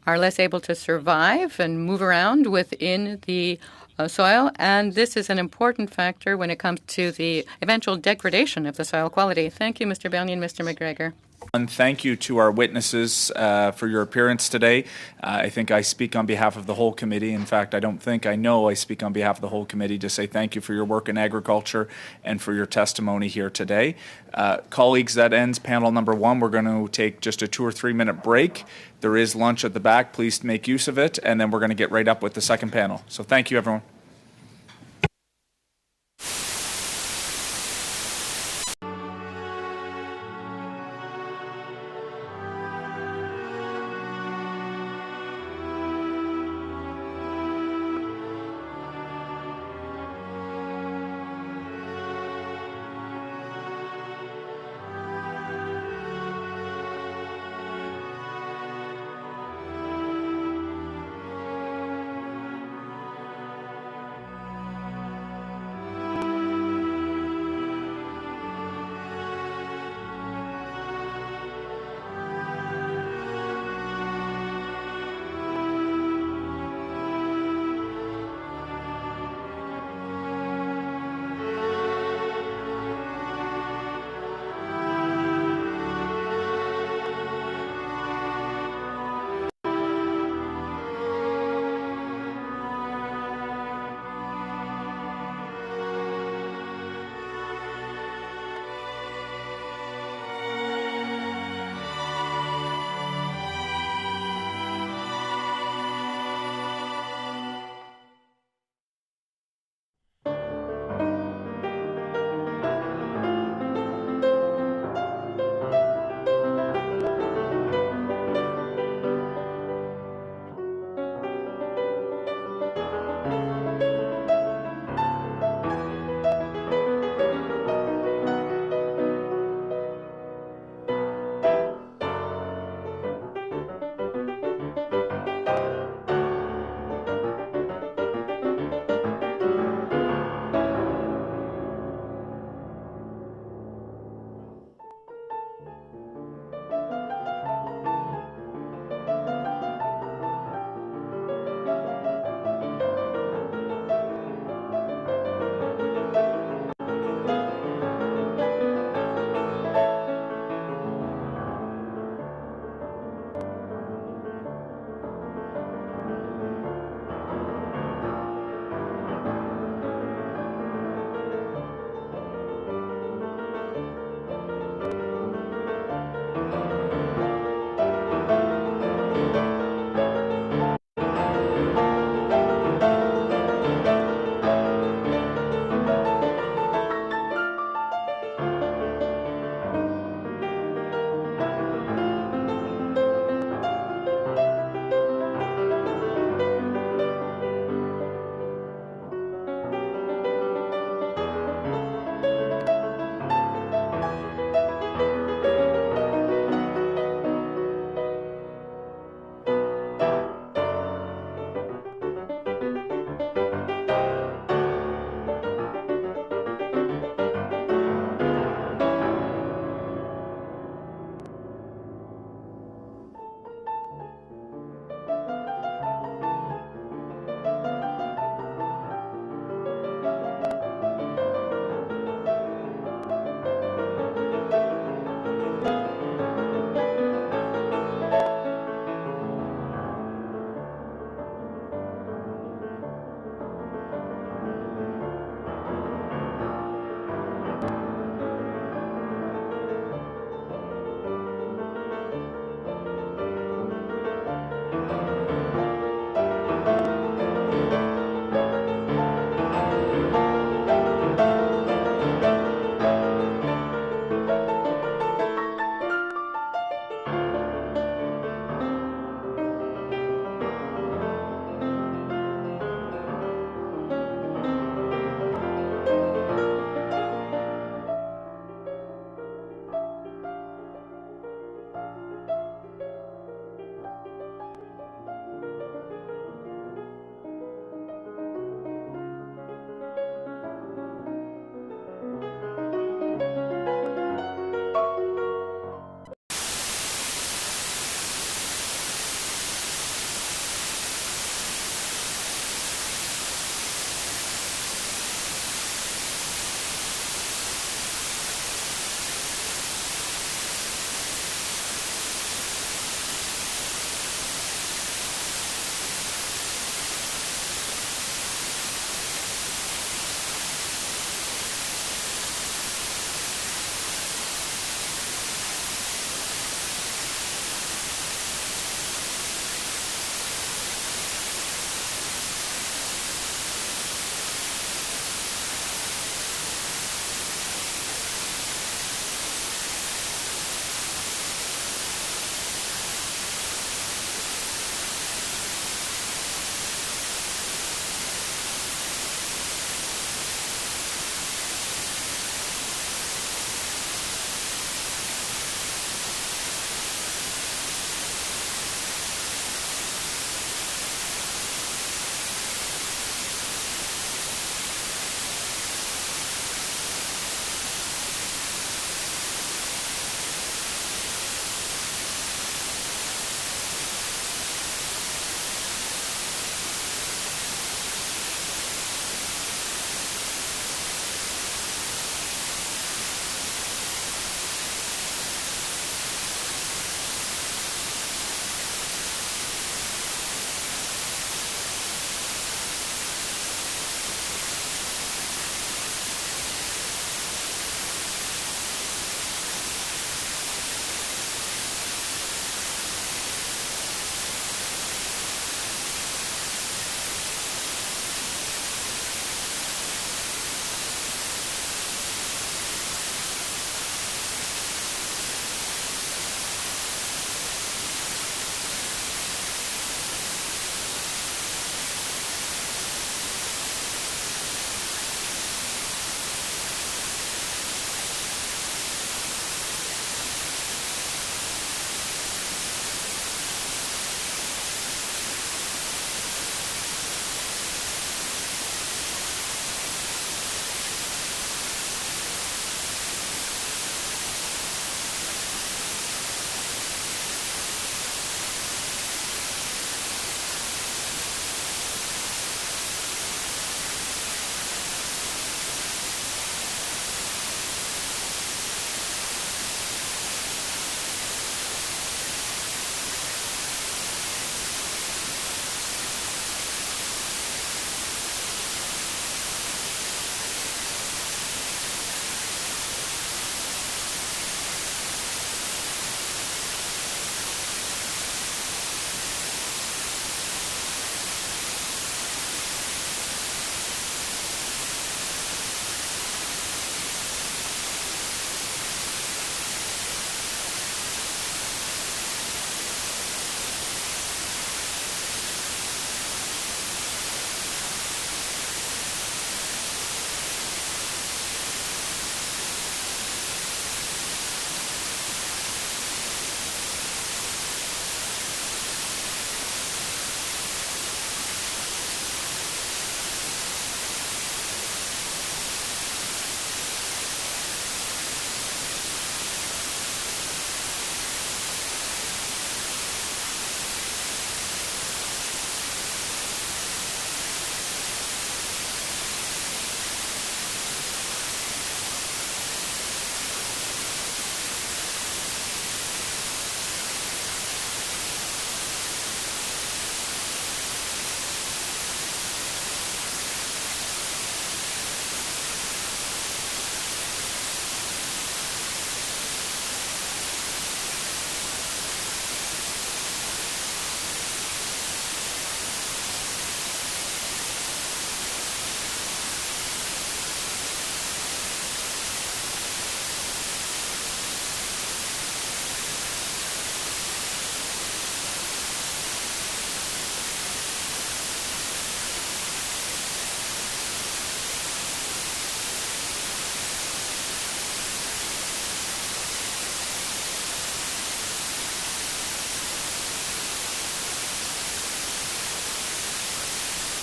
are less able to survive and move around within the soil, and this is an important factor when it comes to the eventual degradation of the soil quality. Thank you, Mr. Bernier and Mr. McGregor. And thank you to our witnesses for your appearance today. I think I speak on behalf of the whole committee. In fact, I know I speak on behalf of the whole committee to say thank you for your work in agriculture and for your testimony here today. Colleagues, that ends panel number 1. We're going to take just a 2 or 3 minute break. There is lunch at the back. Please make use of it. And then we're going to get right up with the second panel. So thank you, everyone.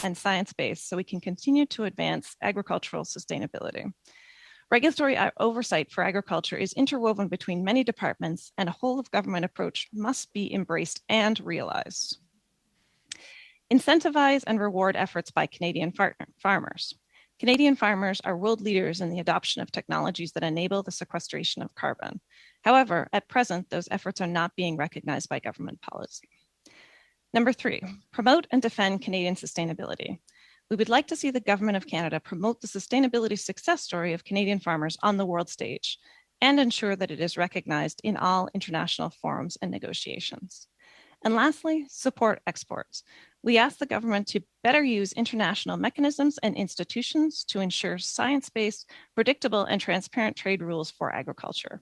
and science-based so we can continue to advance agricultural sustainability. Regulatory oversight for agriculture is interwoven between many departments, and a whole-of-government approach must be embraced and realized. Incentivize and reward efforts by Canadian farmers. Canadian farmers are world leaders in the adoption of technologies that enable the sequestration of carbon. However, at present, those efforts are not being recognized by government policy. Number 3, promote and defend Canadian sustainability. We would like to see the Government of Canada promote the sustainability success story of Canadian farmers on the world stage and ensure that it is recognized in all international forums and negotiations. And lastly, support exports. We ask the government to better use international mechanisms and institutions to ensure science-based, predictable, and transparent trade rules for agriculture.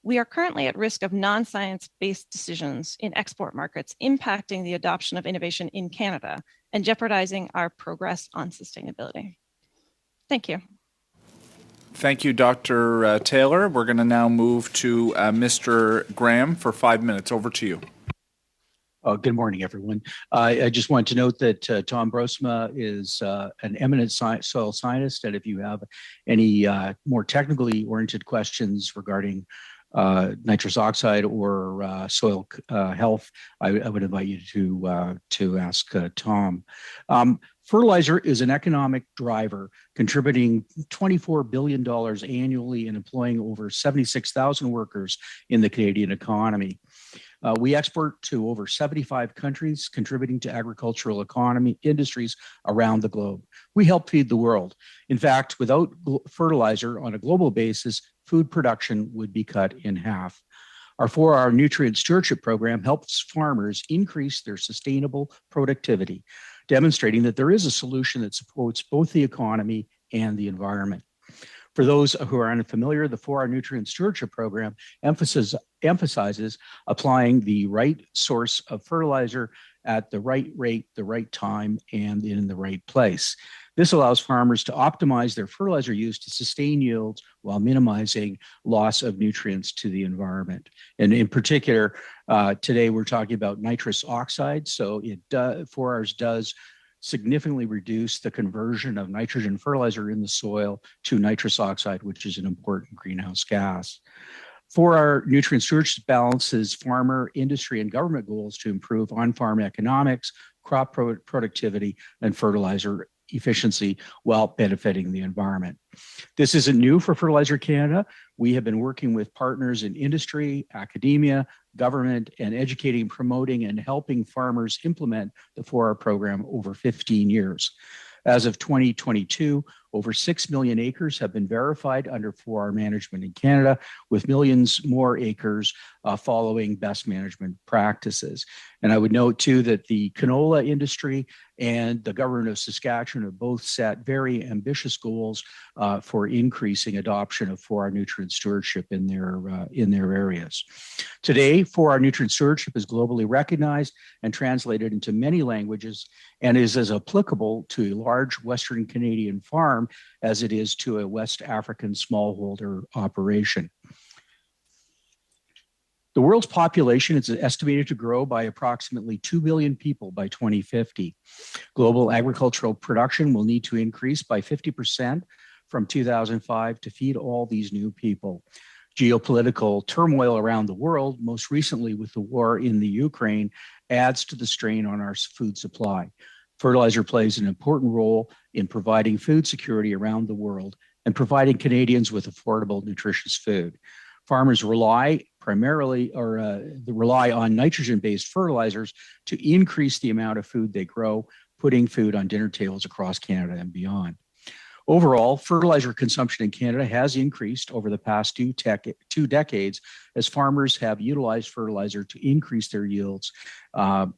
We are currently at risk of non-science-based decisions in export markets impacting the adoption of innovation in Canada and jeopardizing our progress on sustainability. Thank you. Thank you, Dr. Taylor. We're going to now move to Mr. Graham for 5 minutes. Over to you. Good morning, everyone. I just want to note that Tom Brosma is an eminent soil scientist, and if you have any more technically oriented questions regarding nitrous oxide or soil health, I would invite you to ask Tom. Fertilizer is an economic driver, contributing $24 billion annually and employing over 76,000 workers in the Canadian economy. We export to over 75 countries, contributing to agricultural industries around the globe. We help feed the world. In fact, without fertilizer on a global basis, food production would be cut in half. Our 4R Nutrient Stewardship Program helps farmers increase their sustainable productivity, demonstrating that there is a solution that supports both the economy and the environment. For those who are unfamiliar, the 4R Nutrient Stewardship Program emphasizes applying the right source of fertilizer at the right rate, the right time, and in the right place. This allows farmers to optimize their fertilizer use to sustain yields while minimizing loss of nutrients to the environment. And in particular, today we're talking about nitrous oxide. So 4Rs does significantly reduce the conversion of nitrogen fertilizer in the soil to nitrous oxide, which is an important greenhouse gas. 4R Nutrient Stewardship balances farmer, industry, and government goals to improve on-farm economics, crop productivity, and fertilizer efficiency while benefiting the environment. This isn't new for Fertilizer Canada. We have been working with partners in industry, academia, government, and educating, promoting, and helping farmers implement the 4R program over 15 years. As of 2022, over 6 million acres have been verified under 4R management in Canada, with millions more acres following best management practices. And I would note too that the canola industry and the government of Saskatchewan have both set very ambitious goals for increasing adoption of 4R nutrient stewardship in their areas. Today, 4R nutrient stewardship is globally recognized and translated into many languages and is as applicable to a large Western Canadian farm as it is to a West African smallholder operation. The world's population is estimated to grow by approximately 2 billion people by 2050. Global agricultural production will need to increase by 50% from 2005 to feed all these new people. Geopolitical turmoil around the world, most recently with the war in the Ukraine, adds to the strain on our food supply. Fertilizer plays an important role in providing food security around the world and providing Canadians with affordable, nutritious food. Farmers rely on nitrogen-based fertilizers to increase the amount of food they grow, putting food on dinner tables across Canada and beyond. Overall, fertilizer consumption in Canada has increased over the past two decades as farmers have utilized fertilizer to increase their yields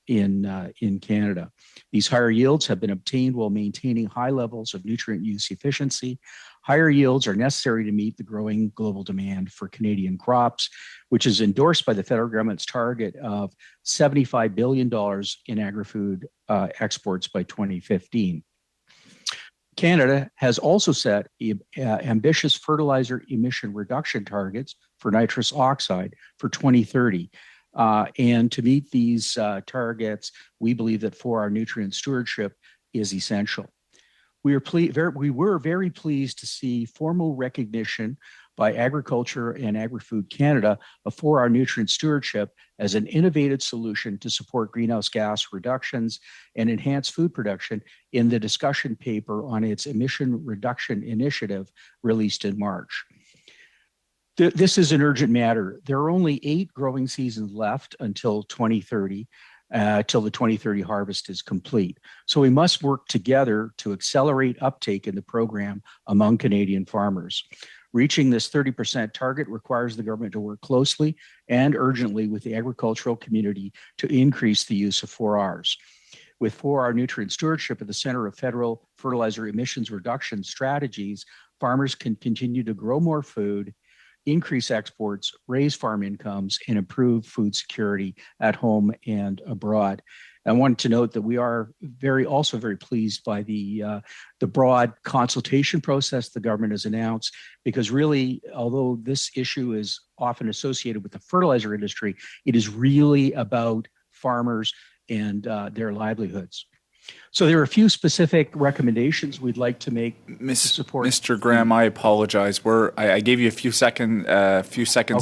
in Canada. These higher yields have been obtained while maintaining high levels of nutrient use efficiency. Higher yields are necessary to meet the growing global demand for Canadian crops, which is endorsed by the federal government's target of $75 billion in agri-food exports by 2015. Canada has also set ambitious fertilizer emission reduction targets for nitrous oxide for 2030. And to meet these targets, we believe that 4R nutrient stewardship is essential. We were very pleased to see formal recognition by Agriculture and Agri-Food Canada of 4R nutrient stewardship as an innovative solution to support greenhouse gas reductions and enhance food production in the discussion paper on its emission reduction initiative released in March. This is an urgent matter. There are only 8 growing seasons left until 2030. Till the 2030 harvest is complete. So we must work together to accelerate uptake in the program among Canadian farmers. Reaching this 30% target requires the government to work closely and urgently with the agricultural community to increase the use of 4Rs. With 4R nutrient stewardship at the center of federal fertilizer emissions reduction strategies, farmers can continue to grow more food, increase exports, raise farm incomes, and improve food security at home and abroad. I wanted to note that we are also very pleased by the broad consultation process the government has announced, because really, although this issue is often associated with the fertilizer industry, it is really about farmers and their livelihoods. So there are a few specific recommendations we'd like to make to support. Mr. Graham, I apologize. I gave you a few seconds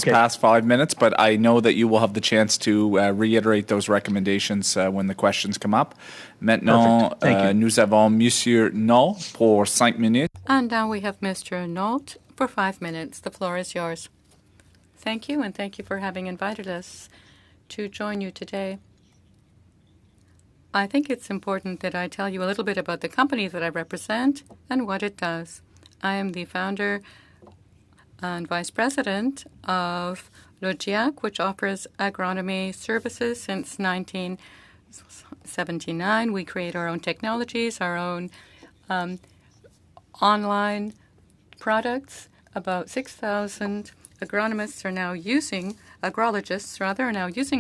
past 5 minutes, but I know that you will have the chance to reiterate those recommendations when the questions come up. Maintenant, nous avons Monsieur Nault pour 5 minutes. And now we have Mr. Nault for 5 minutes. The floor is yours. Thank you, and thank you for having invited us to join you today. I think it's important that I tell you a little bit about the company that I represent and what it does. I am the founder and vice president of Logiac, which offers agronomy services since 1979. We create our own technologies, our own online products. About 6,000 agrologists are now using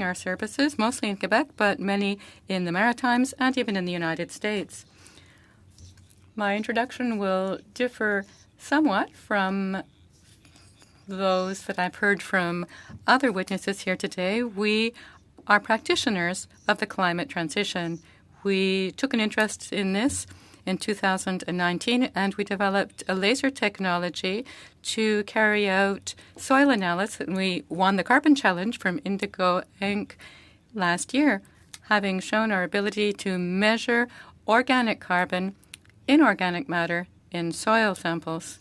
our services, mostly in Quebec, but many in the Maritimes and even in the United States. My introduction will differ somewhat from those that I've heard from other witnesses here today. We are practitioners of the climate transition. We took an interest in this in 2019, and we developed a laser technology to carry out soil analysis, and we won the Carbon Challenge from Indigo Inc. last year, having shown our ability to measure organic carbon, inorganic matter in soil samples.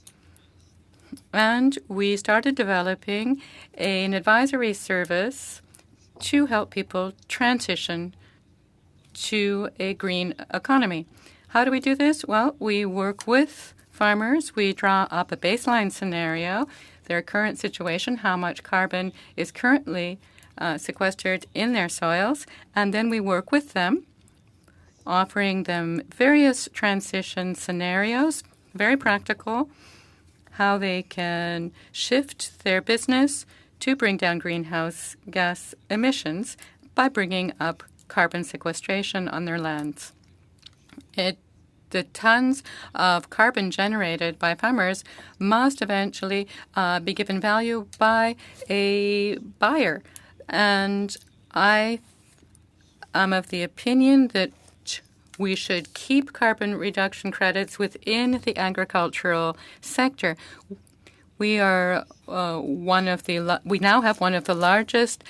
And we started developing an advisory service to help people transition to a green economy. How do we do this? Well, we work with farmers. We draw up a baseline scenario, their current situation, how much carbon is currently sequestered in their soils, and then we work with them, offering them various transition scenarios, very practical, how they can shift their business to bring down greenhouse gas emissions by bringing up carbon sequestration on their lands. The tons of carbon generated by farmers must eventually be given value by a buyer. And I am of the opinion that we should keep carbon reduction credits within the agricultural sector. We are we now have one of the largest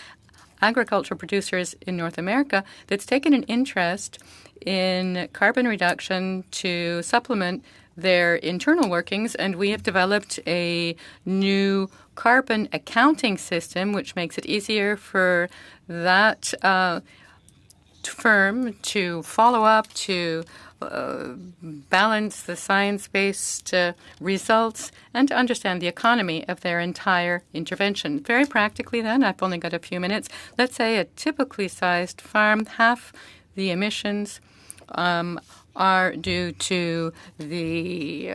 agricultural producers in North America that's taken an interest in carbon reduction to supplement their internal workings, and we have developed a new carbon accounting system which makes it easier for that firm to follow up, to balance the science-based results, and to understand the economy of their entire intervention. Very practically then, I've only got a few minutes, let's say a typically sized farm, half the emissions are due to the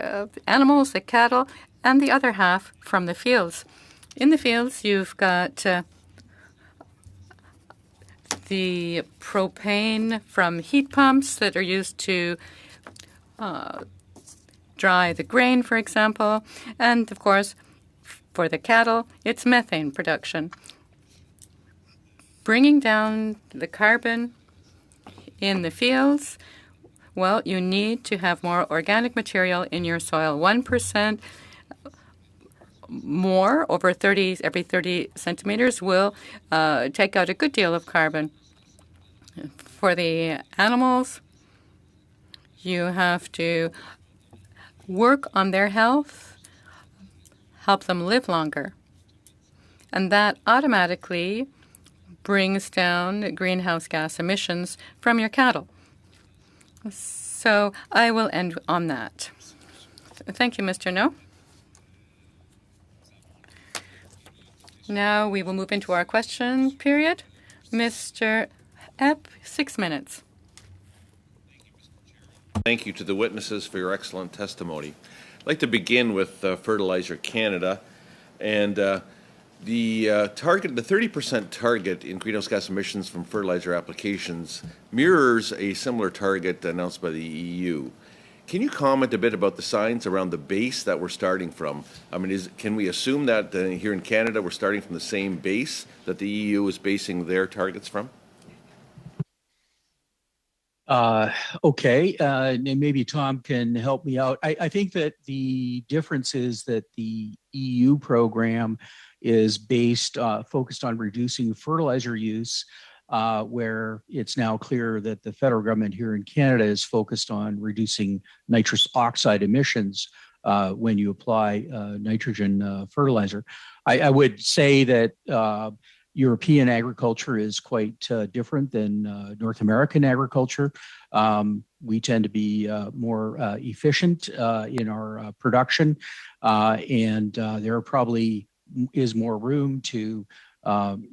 animals, the cattle, and the other half from the fields. In the fields, you've got the propane from heat pumps that are used to dry the grain, for example. And, of course, for the cattle, it's methane production. Bringing down the carbon in the fields Well, you need to have more organic material in your soil. 1% more every 30 centimeters will take out a good deal of carbon. For the animals, you have to work on their health, help them live longer. And that automatically brings down greenhouse gas emissions from your cattle. So I will end on that. Thank you, Mr. No. Now we will move into our question period. Mr. Epp, 6 minutes. Thank you to the witnesses for your excellent testimony. I'd like to begin with Fertilizer Canada, and the 30% target in greenhouse gas emissions from fertilizer applications mirrors a similar target announced by the EU. Can you comment a bit about the science around the base that we're starting from? I mean, can we assume that here in Canada we're starting from the same base that the EU is basing their targets from? Okay, and maybe Tom can help me out. I think that the difference is that the EU program is focused on reducing fertilizer use, where it's now clear that the federal government here in Canada is focused on reducing nitrous oxide emissions when you apply nitrogen fertilizer. I would say that European agriculture is quite different than North American agriculture. We tend to be more efficient in our production, and there probably is more room to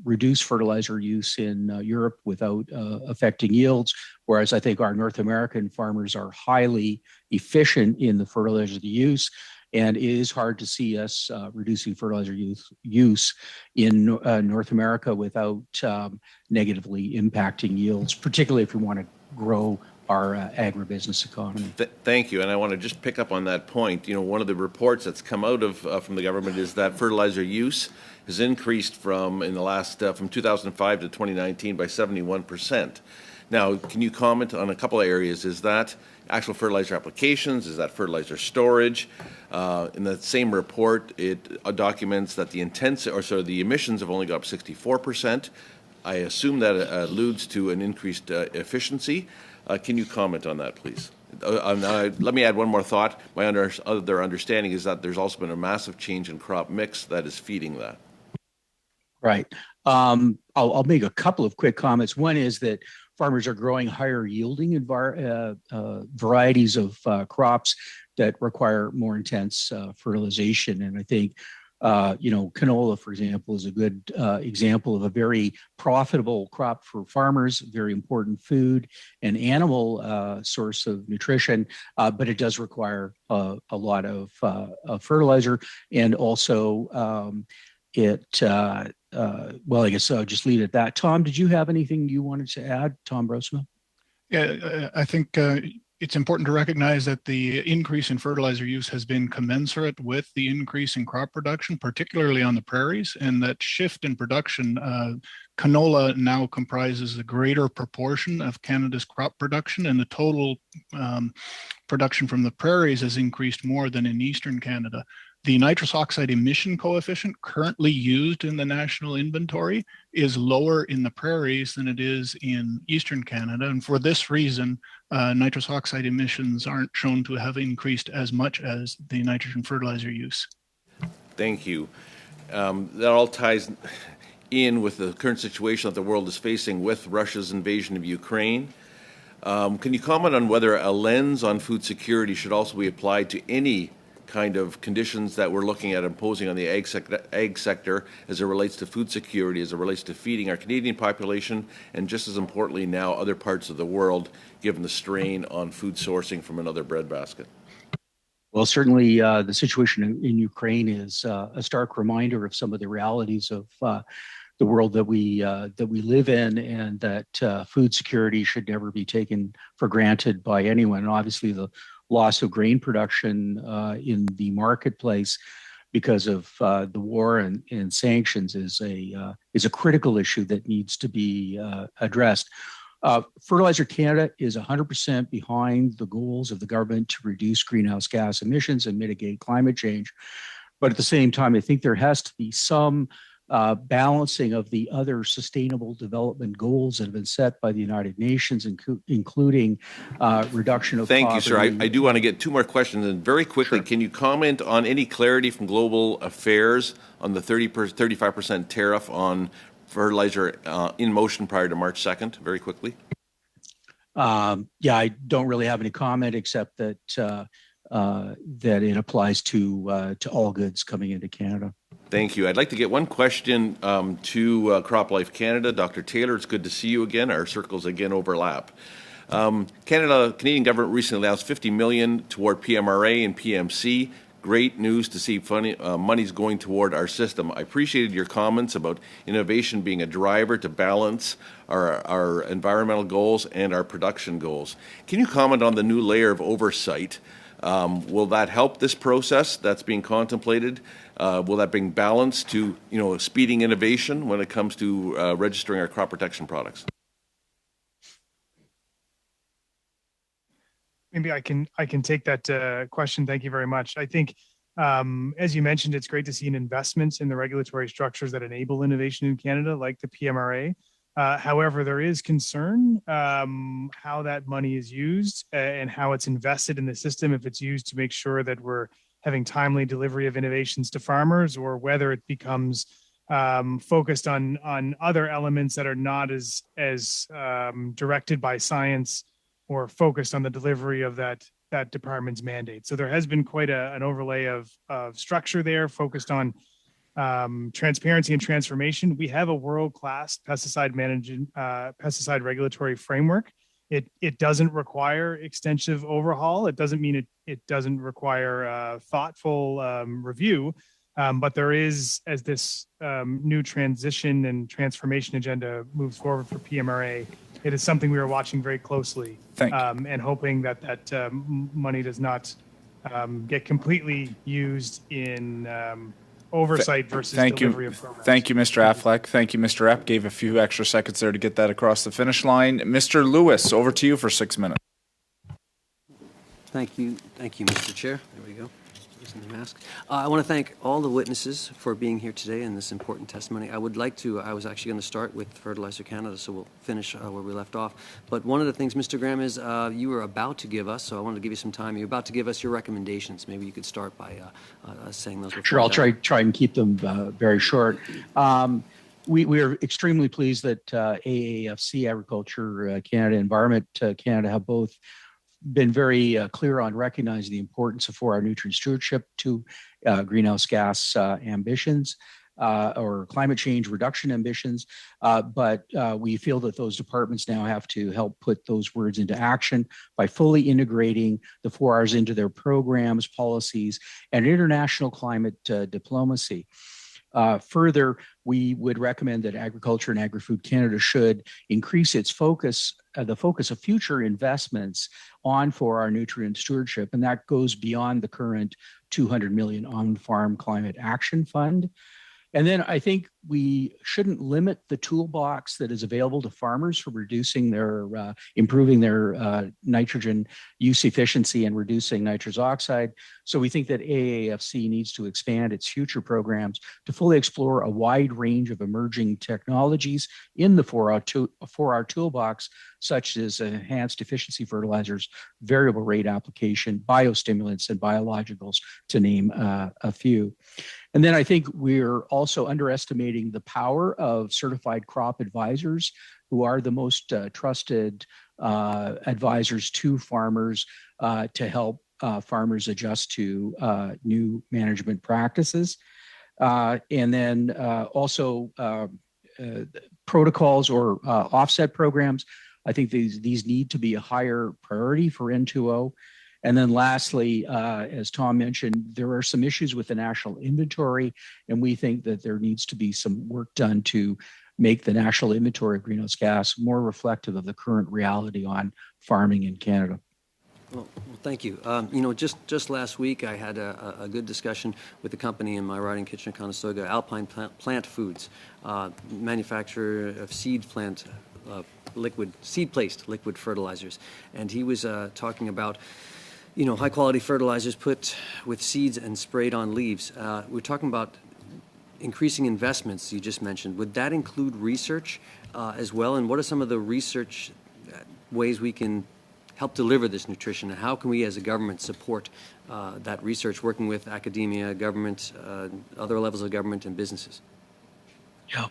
reduce fertilizer use in Europe without affecting yields, whereas I think our North American farmers are highly efficient in the fertilizer use, and it is hard to see us reducing fertilizer use in North America without negatively impacting yields, particularly if we want to grow our agribusiness economy. Thank you, and I want to just pick up on that point. You know, one of the reports that's come out of from the government is that fertilizer use has increased from 2005 to 2019 by 71%. Now, can you comment on a couple of areas? Is that actual fertilizer applications? Is that fertilizer storage? In the same report, it documents that the emissions have only got up 64%. I assume that alludes to an increased efficiency. Can you comment on that, please? Let me add one more thought. My other understanding is that there's also been a massive change in crop mix that is feeding that. Right. I'll make a couple of quick comments. One is that farmers are growing higher yielding varieties of crops that require more intense fertilization. And I think, canola, for example, is a good example of a very profitable crop for farmers, very important food and animal source of nutrition, but it does require a lot of fertilizer. And also I guess I'll just leave it at that. Tom, did you have anything you wanted to add? Tom Brosma? Yeah, I think it's important to recognize that the increase in fertilizer use has been commensurate with the increase in crop production, particularly on the prairies, and that shift in production, canola now comprises a greater proportion of Canada's crop production, and the total production from the prairies has increased more than in Eastern Canada. The nitrous oxide emission coefficient currently used in the national inventory is lower in the prairies than it is in Eastern Canada. And for this reason, nitrous oxide emissions aren't shown to have increased as much as the nitrogen fertilizer use. Thank you. That all ties in with the current situation that the world is facing with Russia's invasion of Ukraine. Can you comment on whether a lens on food security should also be applied to any kind of conditions that we're looking at imposing on the ag sector as it relates to food security, as it relates to feeding our Canadian population, and just as importantly now other parts of the world, given the strain on food sourcing from another breadbasket? Well, certainly the situation in Ukraine is a stark reminder of some of the realities of the world that we live in, and that food security should never be taken for granted by anyone. And obviously, the loss of grain production in the marketplace because of the war and sanctions is a critical issue that needs to be addressed. Fertilizer Canada is 100% behind the goals of the government to reduce greenhouse gas emissions and mitigate climate change. But at the same time, I think there has to be some balancing of the other sustainable development goals that have been set by the United Nations, including reduction of Thank poverty. you, sir. I do want to get two more questions. And very quickly, Can you comment on any clarity from Global Affairs on the 35% tariff on fertilizer in motion prior to March 2nd? Very quickly. Yeah, I don't really have any comment except that that it applies to all goods coming into Canada. Thank you. I'd like to get one question to CropLife Canada. Dr. Taylor, it's good to see you again. Our circles again overlap. Canadian government recently announced $50 million toward PMRA and PMC. Great news to see money's going toward our system. I appreciated your comments about innovation being a driver to balance our environmental goals and our production goals. Can you comment on the new layer of oversight? Will that help this process that's being contemplated? Will that bring balance to, speeding innovation when it comes to registering our crop protection products? Maybe I can take that question. Thank you very much. I think, as you mentioned, it's great to see an investment in the regulatory structures that enable innovation in Canada, like the PMRA. However, there is concern how that money is used and how it's invested in the system, if it's used to make sure that we're having timely delivery of innovations to farmers, or whether it becomes focused on other elements that are not as directed by science or focused on the delivery of that department's mandate. So there has been quite an overlay of structure there focused on transparency and transformation. We have a world-class pesticide regulatory framework. It doesn't require extensive overhaul. It doesn't mean it doesn't require thoughtful review, but there is, as this new transition and transformation agenda moves forward for PMRA, it is something we are watching very closely and hoping that money does not get completely used in oversight versus delivery of programs. Thank you, Mr. Affleck. Thank you, Mr. Epp. Gave a few extra seconds there to get that across the finish line. Mr. Lewis, over to you for 6 minutes. Thank you, Mr. Chair. There we go. Using the mask. I want to thank all the witnesses for being here today in this important testimony. I was actually going to start with Fertilizer Canada, so we'll finish where we left off. But one of the things, Mr. Graham, is you were about to give us, so I wanted to give you some time. You're about to give us your recommendations. Maybe you could start by saying those. Sure, I'll try and keep them very short. We are extremely pleased that AAFC, Agriculture Canada, Environment Canada have both been very clear on recognizing the importance of our nutrient stewardship to greenhouse gas ambitions or climate change reduction ambitions. But we feel that those departments now have to help put those words into action by fully integrating the 4Rs into their programs, policies, and international climate diplomacy. Further, we would recommend that Agriculture and Agri-Food Canada should increase its focus, the focus of future investments on for our nutrient stewardship, and that goes beyond the current $200 million on-farm climate action fund. And then I think we shouldn't limit the toolbox that is available to farmers for reducing their, improving their nitrogen use efficiency and reducing nitrous oxide. So we think that AAFC needs to expand its future programs to fully explore a wide range of emerging technologies in the 4R toolbox, such as enhanced efficiency fertilizers, variable rate application, biostimulants, and biologicals, to name a few. And then I think we're also underestimating the power of certified crop advisors, who are the most trusted advisors to farmers to help farmers adjust to new management practices. And then also protocols or offset programs. I think these need to be a higher priority for N2O. And then lastly, as Tom mentioned, there are some issues with the national inventory, and we think that there needs to be some work done to make the national inventory of greenhouse gas more reflective of the current reality on farming in Canada. Well, thank you. Just last week, I had a good discussion with the company in my riding, Kitchener-Conestoga, Alpine Plant Foods, manufacturer of seed plant seed-placed liquid fertilizers. And he was talking about, high-quality fertilizers put with seeds and sprayed on leaves. We're talking about increasing investments you just mentioned. Would that include research as well? And what are some of the research ways we can help deliver this nutrition? And how can we as a government support that research, working with academia, government, other levels of government and businesses? Yeah.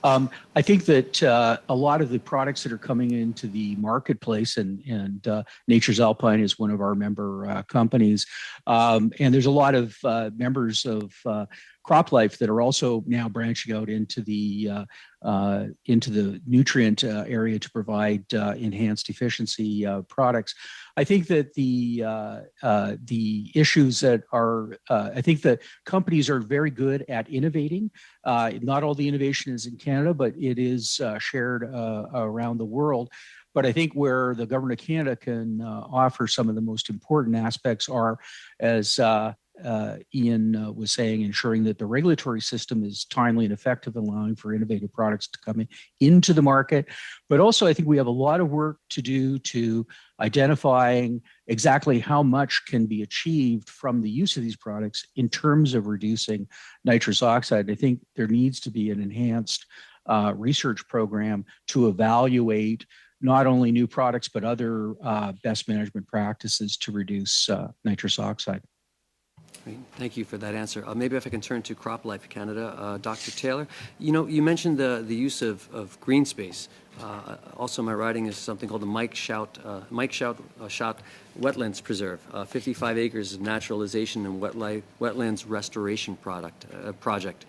I think that a lot of the products that are coming into the marketplace, and Nature's Alpine is one of our member companies, and there's a lot of members of CropLife that are also now branching out into the nutrient area to provide enhanced efficiency products. I think that the issues that are, I think that companies are very good at innovating. Not all the innovation is in Canada, but it is shared around the world. But I think where the government of Canada can offer some of the most important aspects are, as Ian was saying, ensuring that the regulatory system is timely and effective, allowing for innovative products to come into the market. But also, I think we have a lot of work to do to identifying exactly how much can be achieved from the use of these products in terms of reducing nitrous oxide. I think there needs to be an enhanced research program to evaluate not only new products, but other best management practices to reduce nitrous oxide. Thank you for that answer. Maybe if I can turn to CropLife Canada, Dr. Taylor. You mentioned the use of green space. Also, my writing is something called the Mike Shout Wetlands Preserve, 55 acres of naturalization and wetlands restoration project.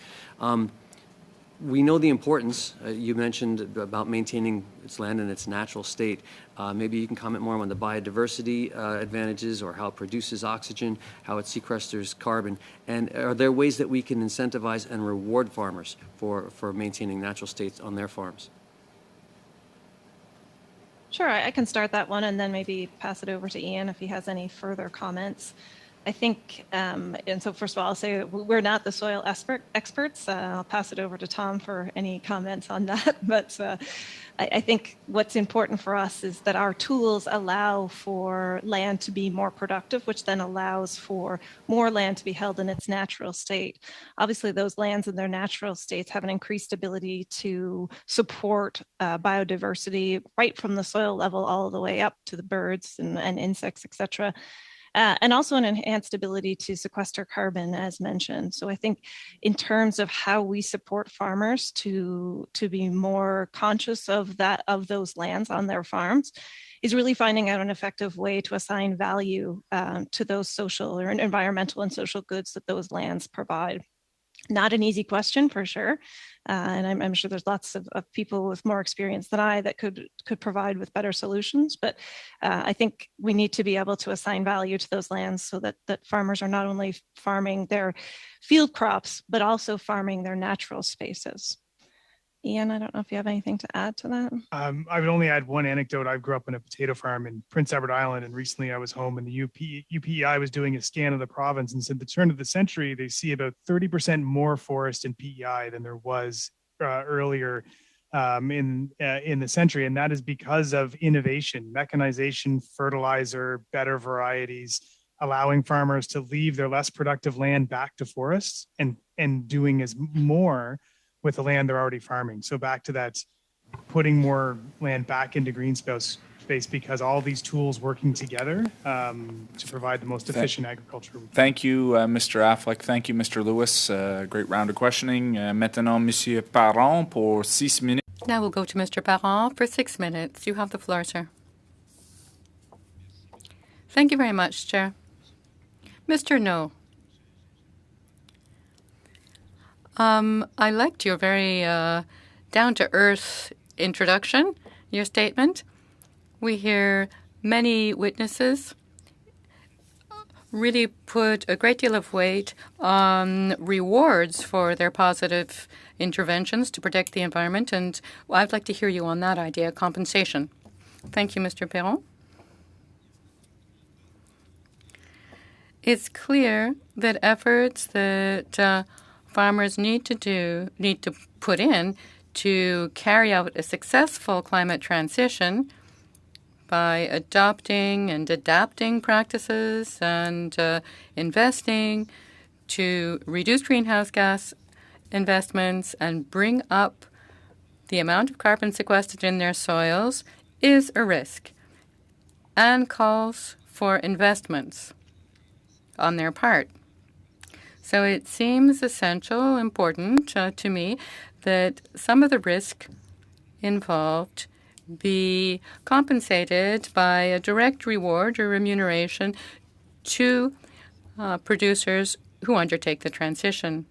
We know the importance, you mentioned about maintaining its land in its natural state. Maybe you can comment more on the biodiversity advantages, or how it produces oxygen, how it sequesters carbon. And are there ways that we can incentivize and reward farmers for maintaining natural states on their farms? Sure, I can start that one and then maybe pass it over to Ian if he has any further comments. I think, and so first of all, I'll say that we're not the soil experts. I'll pass it over to Tom for any comments on that. But I think what's important for us is that our tools allow for land to be more productive, which then allows for more land to be held in its natural state. Obviously, those lands in their natural states have an increased ability to support biodiversity right from the soil level all the way up to the birds and insects, et cetera. And also an enhanced ability to sequester carbon, as mentioned. So I think in terms of how we support farmers to be more conscious of those lands on their farms, is really finding out an effective way to assign value to those social or environmental and social goods that those lands provide. Not an easy question, for sure. And I'm sure there's lots of people with more experience than I that could provide with better solutions. But I think we need to be able to assign value to those lands so that farmers are not only farming their field crops, but also farming their natural spaces. Ian, I don't know if you have anything to add to that. I would only add one anecdote. I grew up on a potato farm in Prince Edward Island, and recently I was home, and the UPEI was doing a scan of the province and said at the turn of the century, they see about 30% more forest in PEI than there was earlier in the century. And that is because of innovation, mechanization, fertilizer, better varieties, allowing farmers to leave their less productive land back to forests and doing as more with the land they're already farming. So back to that, putting more land back into green space because all these tools working together to provide the most efficient agriculture. Thank you, Mr. Affleck. Thank you, Mr. Lewis. Great round of questioning. Maintenant, Monsieur Parent pour 6 minutes. Now we'll go to Mr. Parent for 6 minutes. You have the floor, sir. Thank you very much, Chair. Mr. No. I liked your very down-to-earth introduction, your statement. We hear many witnesses really put a great deal of weight on rewards for their positive interventions to protect the environment, and I'd like to hear you on that idea, compensation. Thank you, Mr. Perron. It's clear that efforts that farmers need to put in to carry out a successful climate transition by adopting and adapting practices and investing to reduce greenhouse gas investments and bring up the amount of carbon sequestered in their soils is a risk and calls for investments on their part. So it seems essential, important to me that some of the risk involved be compensated by a direct reward or remuneration to producers who undertake the transition.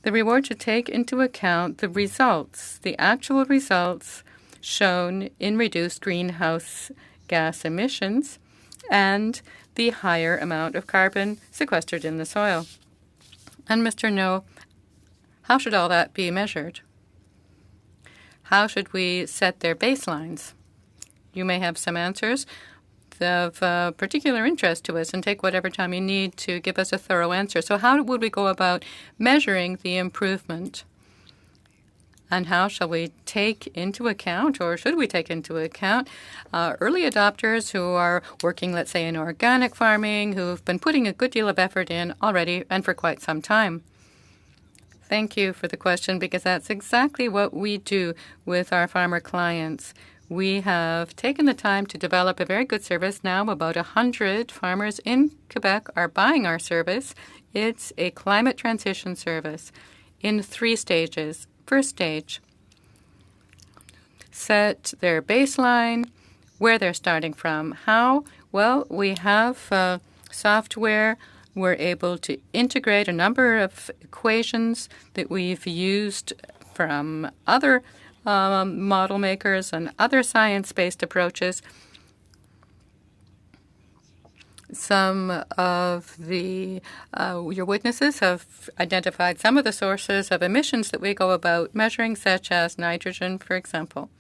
The reward should take into account the results, the actual results shown in reduced greenhouse gas emissions and the higher amount of carbon sequestered in the soil. And Mr. No, how should all that be measured? How should we set their baselines? You may have some answers of particular interest to us, and take whatever time you need to give us a thorough answer. So how would we go about measuring the improvement? And how shall we take into account, or should we take into account, early adopters who are working, let's say, in organic farming, who've been putting a good deal of effort in already and for quite some time? Thank you for the question, because that's exactly what we do with our farmer clients. We have taken the time to develop a very good service. Now about 100 farmers in Quebec are buying our service. It's a climate transition service in 3 stages. First stage, set their baseline, where they're starting from. How? Well, we have software. We're able to integrate a number of equations that we've used from other model makers and other science-based approaches. Some of the your witnesses have identified some of the sources of emissions that we go about measuring, such as nitrogen, for example.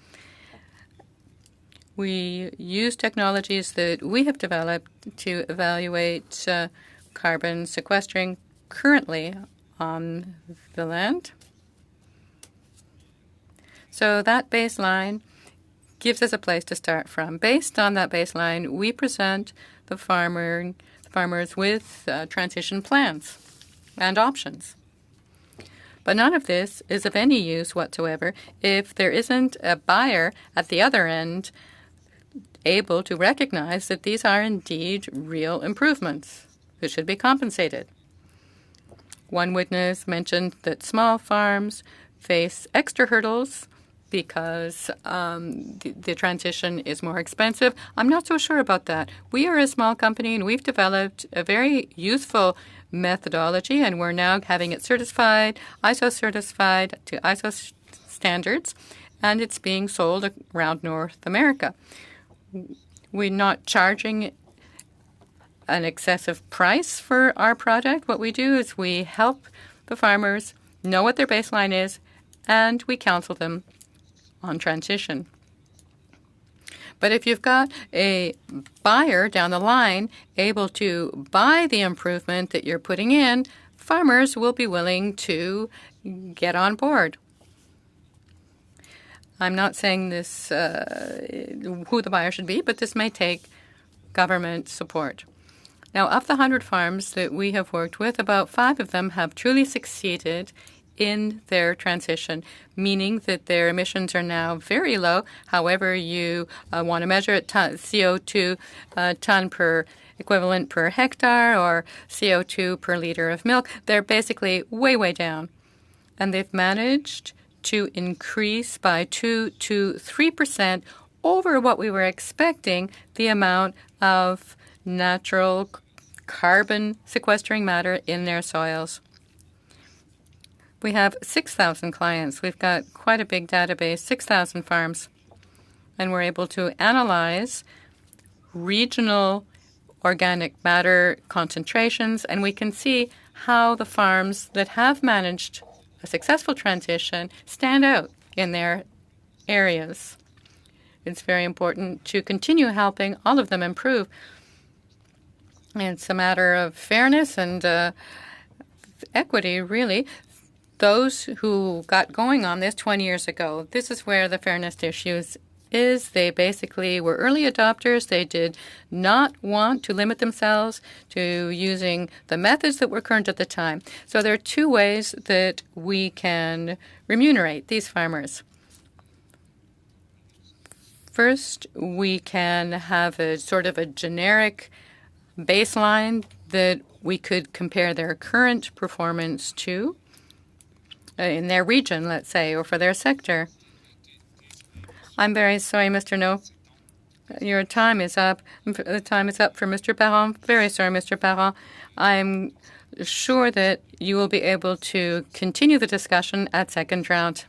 We use technologies that we have developed to evaluate carbon sequestering currently on the land. So that baseline gives us a place to start from. Based on that baseline, we present the farmers with transition plans and options. But none of this is of any use whatsoever if there isn't a buyer at the other end able to recognize that these are indeed real improvements that should be compensated. One witness mentioned that small farms face extra hurdles because the transition is more expensive. I'm not so sure about that. We are a small company, and we've developed a very useful methodology, and we're now having it certified, ISO certified to ISO standards, and it's being sold around North America. We're not charging an excessive price for our product. What we do is we help the farmers know what their baseline is, and we counsel them on transition. But if you've got a buyer down the line able to buy the improvement that you're putting in, farmers will be willing to get on board. I'm not saying this who the buyer should be, but this may take government support. Now, of the 100 farms that we have worked with, about 5 of them have truly succeeded in their transition, meaning that their emissions are now very low. However, you want to measure it, CO2 ton per equivalent per hectare or CO2 per liter of milk, they're basically way, way down. And they've managed to increase by 2 to 3% over what we were expecting the amount of natural carbon sequestering matter in their soils. We have 6,000 clients. We've got quite a big database, 6,000 farms. And we're able to analyze regional organic matter concentrations, and we can see how the farms that have managed a successful transition stand out in their areas. It's very important to continue helping all of them improve. It's a matter of fairness and equity, really. those who got going on this 20 years ago, this is where the fairness issues is. They basically were early adopters. They did not want to limit themselves to using the methods that were current at the time. So there are two ways that we can remunerate these farmers. First, we can have a sort of a generic baseline that we could compare their current performance to in their region, let's say, or for their sector. I'm very sorry, Mr. No. Your time is up. The time is up for Mr. Parent. Very sorry, Mr. Parent. I'm sure that you will be able to continue the discussion at second round.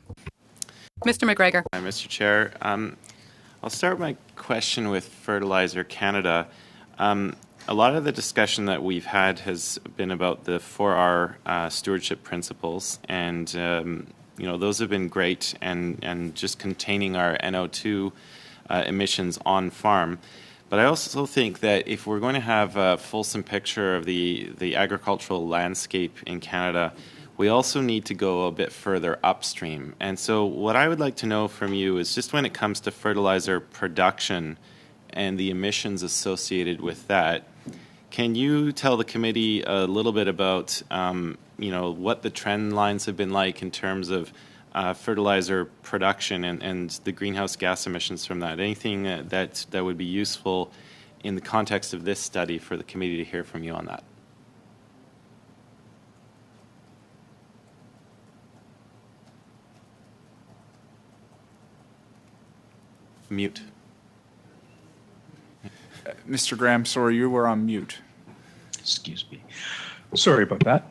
Mr. McGregor. Mr. Chair, I'll start my question with Fertilizer Canada. A lot of the discussion that we've had has been about the 4R stewardship principles, and those have been great, and just containing our NO2 emissions on farm. But I also think that if we're going to have a fulsome picture of the agricultural landscape in Canada, we also need to go a bit further upstream. And so what I would like to know from you is just when it comes to fertilizer production and the emissions associated with that, can you tell the committee a little bit about what the trend lines have been like in terms of fertilizer production and the greenhouse gas emissions from that? Anything that would be useful in the context of this study for the committee to hear from you on that? Mute. Mr. Graham, sorry, you were on mute. Excuse me. Sorry about that.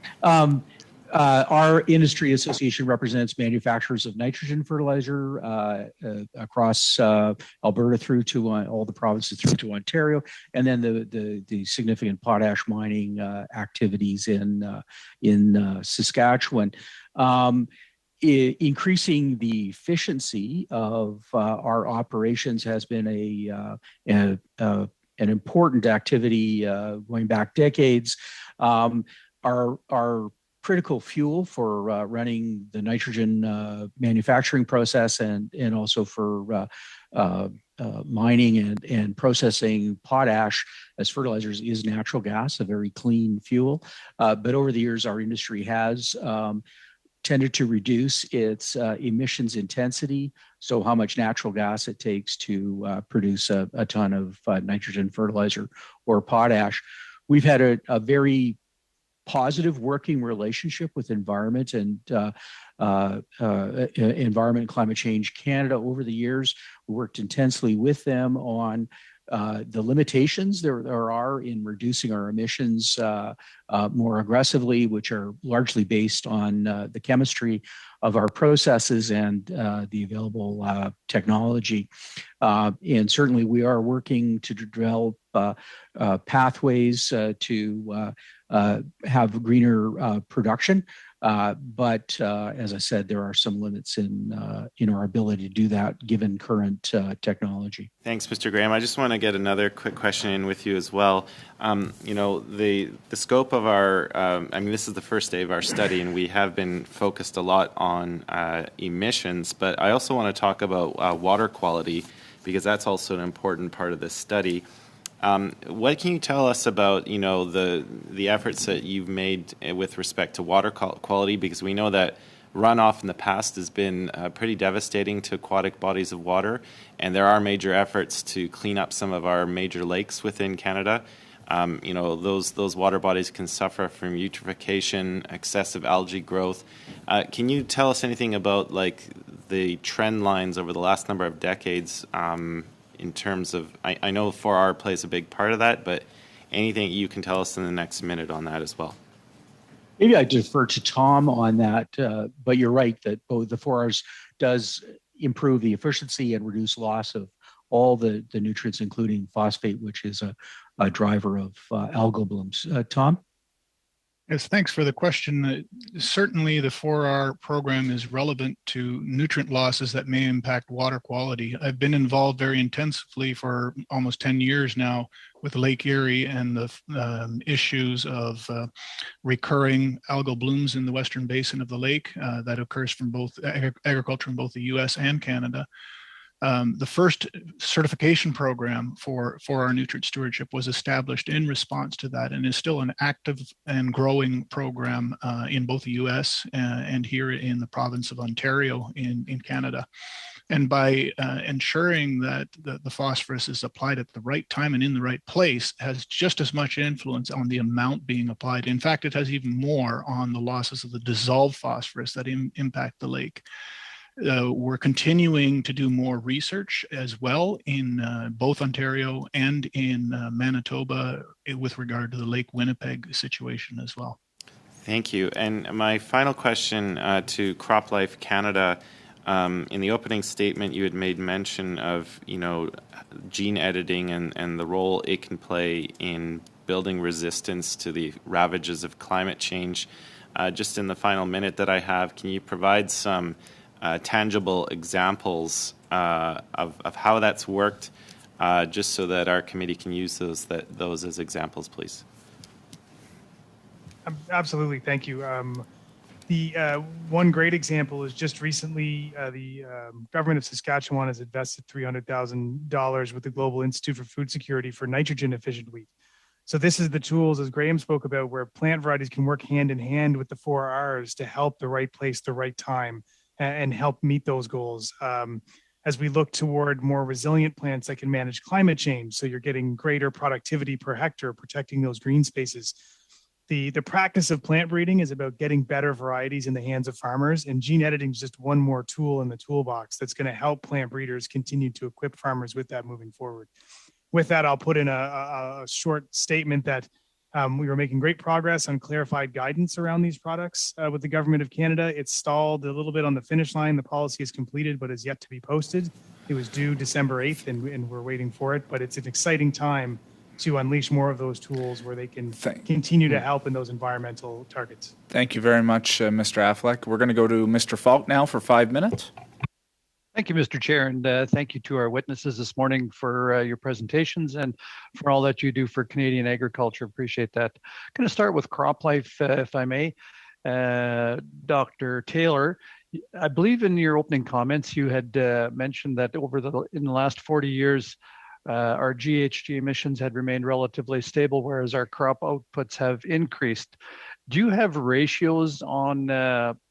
Our industry association represents manufacturers of nitrogen fertilizer across Alberta through to all the provinces through to Ontario, and then the significant potash mining activities in Saskatchewan. Increasing the efficiency of our operations has been an important activity going back decades. Our critical fuel for running the nitrogen manufacturing process and also for mining and processing potash as fertilizers is natural gas, a very clean fuel. But over the years, our industry has tended to reduce its emissions intensity, so how much natural gas it takes to produce a ton of nitrogen fertilizer or potash. We've had a very positive working relationship with Environment and Environment and Climate Change Canada over the years. We worked intensely with them on the limitations there are in reducing our emissions more aggressively, which are largely based on the chemistry of our processes and the available technology. And certainly we are working to develop pathways to have greener production. But as I said, there are some limits in our ability to do that given current technology. Thanks, Mr. Graham. I just want to get another quick question in with you as well. The scope of our, this is the first day of our study, and we have been focused a lot on emissions, but I also want to talk about water quality, because that's also an important part of this study. What can you tell us about, the efforts that you've made with respect to water quality? Because we know that runoff in the past has been pretty devastating to aquatic bodies of water, and there are major efforts to clean up some of our major lakes within Canada. Those water bodies can suffer from eutrophication, excessive algae growth. Can you tell us anything about the trend lines over the last number of decades? In terms of, I know 4R plays a big part of that, but anything you can tell us in the next minute on that as well? Maybe I defer to Tom on that, but you're right that both the 4Rs does improve the efficiency and reduce loss of all the nutrients, including phosphate, which is a driver of algal blooms. Tom? Yes, thanks for the question. Certainly, the 4R program is relevant to nutrient losses that may impact water quality. I've been involved very intensively for almost 10 years now with Lake Erie and the issues of recurring algal blooms in the western basin of the lake that occurs from both agriculture in both the U.S. and Canada. The first certification program for our nutrient stewardship was established in response to that and is still an active and growing program in both the US and here in the province of Ontario in Canada. And by ensuring that the phosphorus is applied at the right time and in the right place has just as much influence on the amount being applied. In fact, it has even more on the losses of the dissolved phosphorus that impact the lake. We're continuing to do more research as well in both Ontario and in Manitoba with regard to the Lake Winnipeg situation as well. Thank you. And my final question to CropLife Canada. In the opening statement, you had made mention of, gene editing and the role it can play in building resistance to the ravages of climate change. Just in the final minute that I have, can you provide some tangible examples of how that's worked, just so that our committee can use those as examples, please? Absolutely, thank you. The one great example is just recently the government of Saskatchewan has invested $300,000 with the Global Institute for Food Security for nitrogen-efficient wheat. So this is the tools, as Graham spoke about, where plant varieties can work hand in hand with the 4Rs to help the right place, the right time, and help meet those goals. As we look toward more resilient plants that can manage climate change, so you're getting greater productivity per hectare, protecting those green spaces. The practice of plant breeding is about getting better varieties in the hands of farmers, and gene editing is just one more tool in the toolbox that's going to help plant breeders continue to equip farmers with that moving forward. With that, I'll put in a short statement that we were making great progress on clarified guidance around these products with the Government of Canada. It's stalled a little bit on the finish line. The policy is completed, but is yet to be posted. It was due December 8th, and we're waiting for it. But it's an exciting time to unleash more of those tools where they can continue to help in those environmental targets. Thank you very much, Mr. Affleck. We're going to go to Mr. Falk now for 5 minutes. Thank you, Mr. Chair, and thank you to our witnesses this morning for your presentations and for all that you do for Canadian agriculture. Appreciate that. I'm going to start with CropLife, if I may. Dr. Taylor, I believe in your opening comments you had mentioned that in the last 40 years, our GHG emissions had remained relatively stable, whereas our crop outputs have increased. Do you have ratios on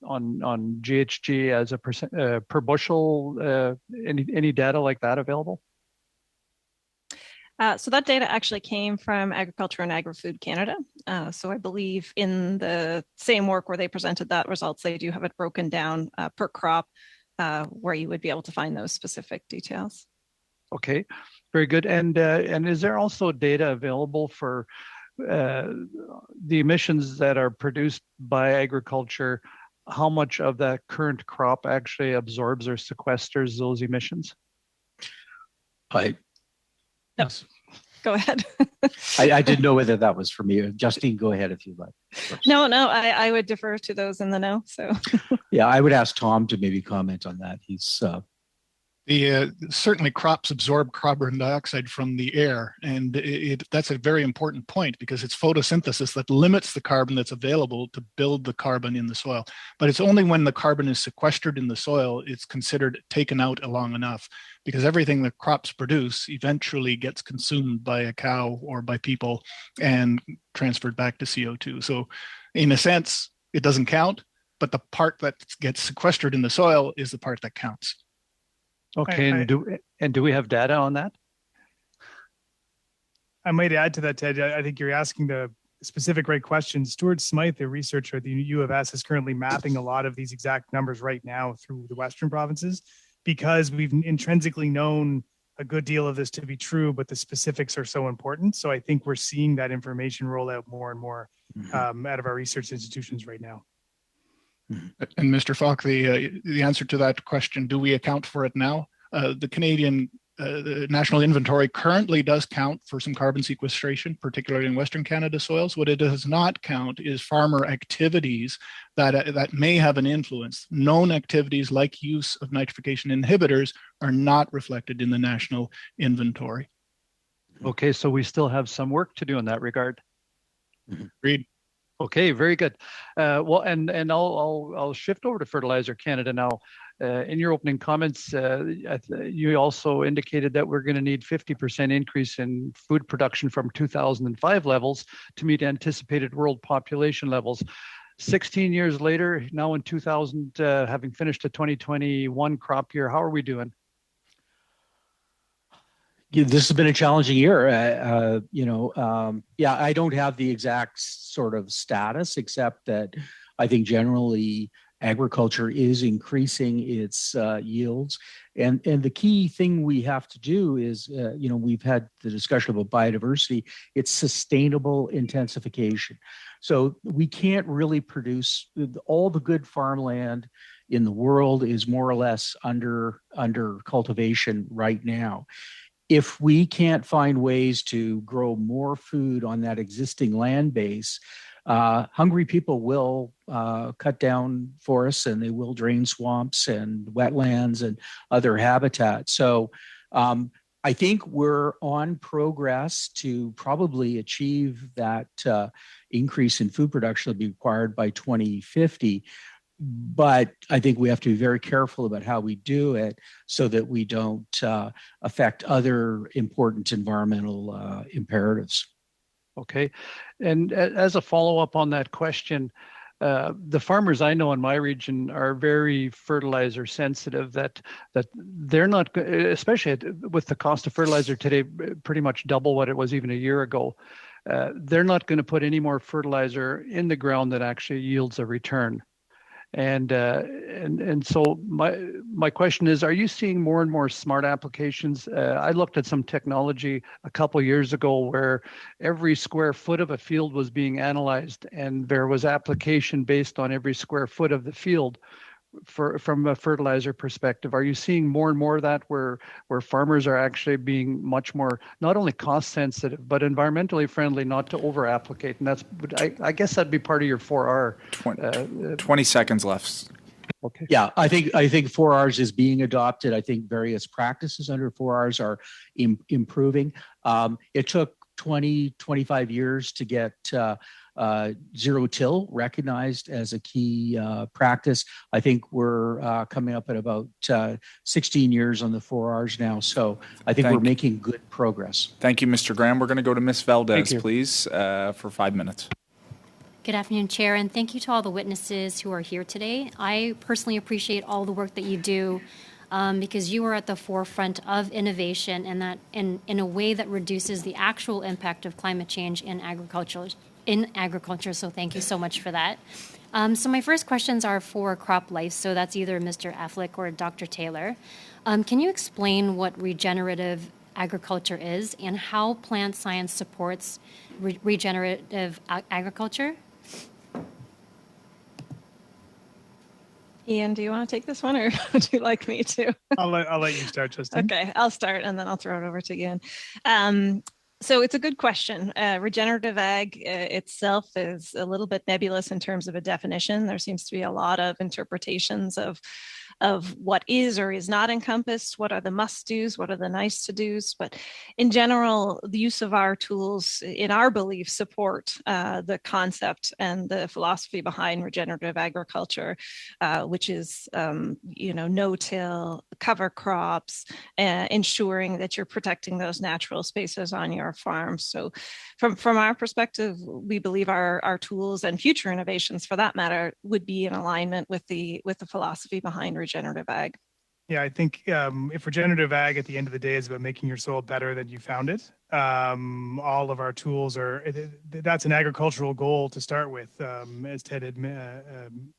GHG as a percent per bushel? Any data like that available? So that data actually came from Agriculture and Agri-Food Canada. So I believe in the same work where they presented that results, they do have it broken down per crop, where you would be able to find those specific details. Okay, very good. And is there also data available for the emissions that are produced by agriculture? How much of that current crop actually absorbs or sequesters those emissions? Yes. Go ahead. I didn't know whether that was for me. Justine, go ahead if you'd like. No, I would defer to those in the know. So yeah, I would ask Tom to maybe comment on that. He's certainly crops absorb carbon dioxide from the air, and that's a very important point because it's photosynthesis that limits the carbon that's available to build the carbon in the soil. But it's only when the carbon is sequestered in the soil it's considered taken out long enough, because everything that crops produce eventually gets consumed by a cow or by people and transferred back to CO2. So in a sense, it doesn't count, but the part that gets sequestered in the soil is the part that counts. Okay, and do we have data on that? I might add to that, Ted. I think you're asking the specific right question. Stuart Smythe, the researcher at the U of S, is currently mapping a lot of these exact numbers right now through the Western provinces, because we've intrinsically known a good deal of this to be true, but the specifics are so important. So I think we're seeing that information roll out more and more out of our research institutions right now. And Mr. Falk, the answer to that question, do we account for it now? The Canadian the national inventory currently does count for some carbon sequestration, particularly in Western Canada soils. What it does not count is farmer activities that may have an influence. Known activities like use of nitrification inhibitors are not reflected in the national inventory. Okay, so we still have some work to do in that regard. Agreed. Okay, very good. Well, and I'll shift over to Fertilizer Canada now. In your opening comments, you also indicated that we're going to need 50% increase in food production from 2005 levels to meet anticipated world population levels. 16 years later, now in 2000, having finished the 2021 crop year, how are we doing? Yeah, this has been a challenging year. I don't have the exact sort of status, except that I think generally agriculture is increasing its yields. And the key thing we have to do is, we've had the discussion about biodiversity, it's sustainable intensification. So we can't really produce all the good farmland in the world is more or less under cultivation right now. If we can't find ways to grow more food on that existing land base, hungry people will cut down forests and they will drain swamps and wetlands and other habitats. So I think we're on progress to probably achieve that increase in food production that'll be required by 2050. But I think we have to be very careful about how we do it so that we don't affect other important environmental imperatives. Okay. And as a follow-up on that question, the farmers I know in my region are very fertilizer sensitive, that they're not, especially with the cost of fertilizer today, pretty much double what it was even a year ago. They're not going to put any more fertilizer in the ground that actually yields a return. And so my question is, are you seeing more and more smart applications? I looked at some technology a couple of years ago where every square foot of a field was being analyzed, and there was application based on every square foot of the field from a fertilizer perspective. Are you seeing more and more of that where farmers are actually being much more not only cost sensitive but environmentally friendly, not to over applicate? And that's, I guess that'd be part of your 4R. 20 seconds left. Okay. Yeah, I think 4Rs is being adopted. I think various practices under 4Rs are improving. It took 25 years to get zero till recognized as a key practice. I think we're coming up at about 16 years on the 4Rs now. So I think we're making good progress. Thank you, Mr. Graham. We're going to go to Ms. Valdez, please, for 5 minutes. Good afternoon, Chair, and thank you to all the witnesses who are here today. I personally appreciate all the work that you do because you are at the forefront of innovation and that in a way that reduces the actual impact of climate change in agriculture. So thank you so much for that. So my first questions are for Crop Life. So that's either Mr. Affleck or Dr. Taylor. Can you explain what regenerative agriculture is and how plant science supports regenerative agriculture? Ian, do you want to take this one, or would you like me to? I'll let you start, Justine. Okay, I'll start, and then I'll throw it over to Ian. So it's a good question. Regenerative ag itself is a little bit nebulous in terms of a definition. There seems to be a lot of interpretations of what is or is not encompassed, what are the must-dos, what are the nice-to-dos. But in general, the use of our tools, in our belief, support the concept and the philosophy behind regenerative agriculture, which is, no-till, cover crops, ensuring that you're protecting those natural spaces on your farm. So from our perspective, we believe our tools and future innovations, for that matter, would be in alignment with the philosophy behind regenerative ag. Yeah, I think if regenerative ag at the end of the day is about making your soil better than you found it, all of our tools that's an agricultural goal to start with. As Ted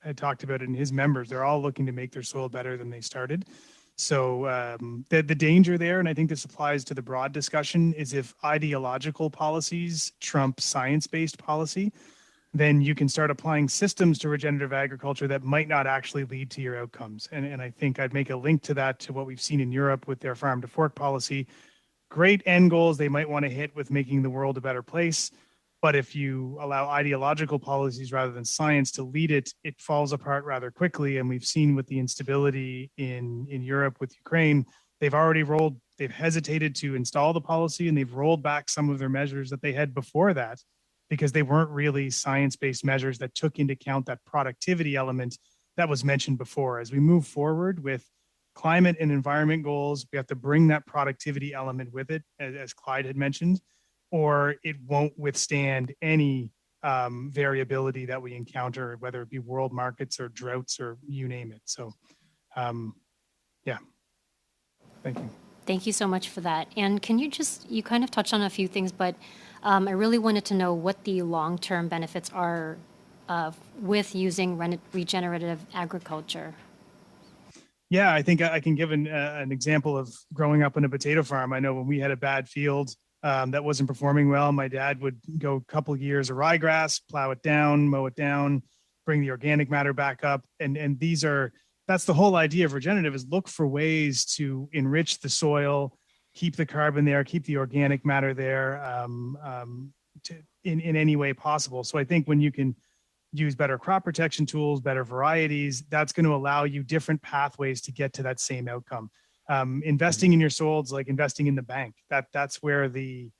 had talked about in his members, they're all looking to make their soil better than they started. So the danger there, and I think this applies to the broad discussion, is if ideological policies trump science-based policy. then you can start applying systems to regenerative agriculture that might not actually lead to your outcomes. And I think I'd make a link to that to what we've seen in Europe with their farm to fork policy. Great end goals they might want to hit with making the world a better place. But if you allow ideological policies rather than science to lead it, it falls apart rather quickly. And we've seen with the instability in Europe with Ukraine, they've hesitated to install the policy, and they've rolled back some of their measures that they had before that because they weren't really science-based measures that took into account that productivity element that was mentioned before. As we move forward with climate and environment goals, we have to bring that productivity element with it, as Clyde had mentioned, or it won't withstand any variability that we encounter, whether it be world markets or droughts or you name it. So, yeah, thank you. Thank you so much for that. And can you kind of touched on a few things, but I really wanted to know what the long-term benefits are with using regenerative agriculture. Yeah, I think I can give an example of growing up on a potato farm. I know when we had a bad field that wasn't performing well, my dad would go a couple years of ryegrass, plow it down, mow it down, bring the organic matter back up. And that's the whole idea of regenerative, is look for ways to enrich the soil, keep the carbon there, keep the organic matter there in any way possible. So I think when you can use better crop protection tools, better varieties, that's going to allow you different pathways to get to that same outcome. Investing in your soil is like investing in the bank. That's where the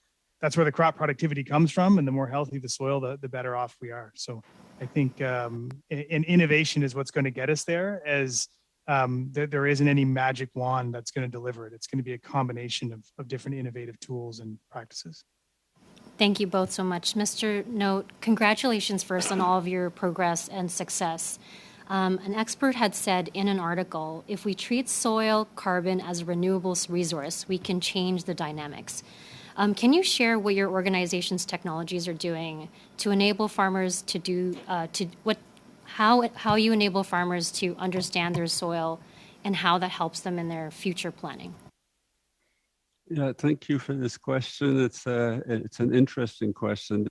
crop productivity comes from, and the more healthy the soil, the better off we are. So I think innovation is what's going to get us there, as there isn't any magic wand that's going to deliver it. It's going to be a combination of different innovative tools and practices. Thank you both so much. Mr. Note, congratulations first on all of your progress and success. An expert had said in an article, if we treat soil carbon as a renewable resource, we can change the dynamics. Can you share what your organization's technologies are doing to enable farmers to do how you enable farmers to understand their soil and how that helps them in their future planning? Yeah, thank you for this question. It's an interesting question.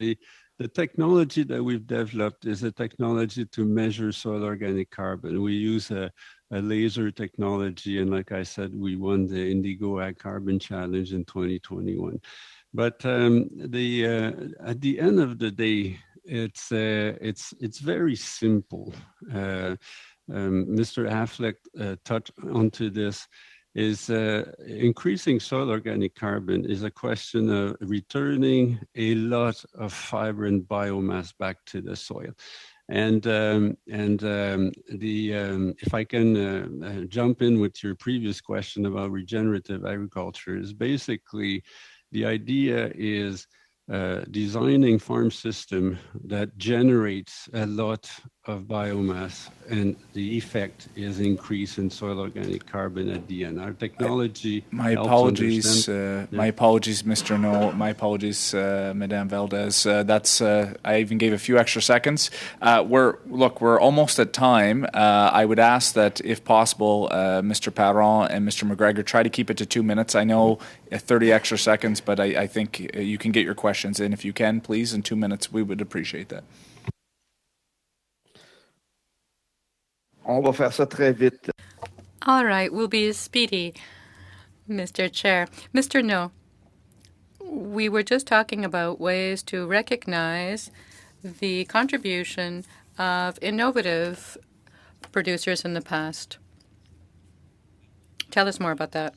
The technology that we've developed is a technology to measure soil organic carbon. We use a laser technology, and like I said, we won the Indigo Ag Carbon Challenge in 2021. But at the end of the day, it's very simple. Mr. Affleck touched onto this. Is increasing soil organic carbon is a question of returning a lot of fiber and biomass back to the soil. And if I can jump in with your previous question about regenerative agriculture, is basically the idea is designing farm system that generates a lot of biomass, and the effect is increase in soil organic carbon at the end. Our technology. My apologies, Mr. No. My apologies, Madame Valdez. I even gave a few extra seconds. We're almost at time. I would ask that, if possible, Mr. Parent and Mr. McGregor try to keep it to 2 minutes. I know 30 extra seconds, but I think you can get your questions in. If you can, please, in 2 minutes, we would appreciate that. On va faire ça très vite. All right, we'll be speedy, Mr. Chair. Mr. No, we were just talking about ways to recognize the contribution of innovative producers in the past. Tell us more about that.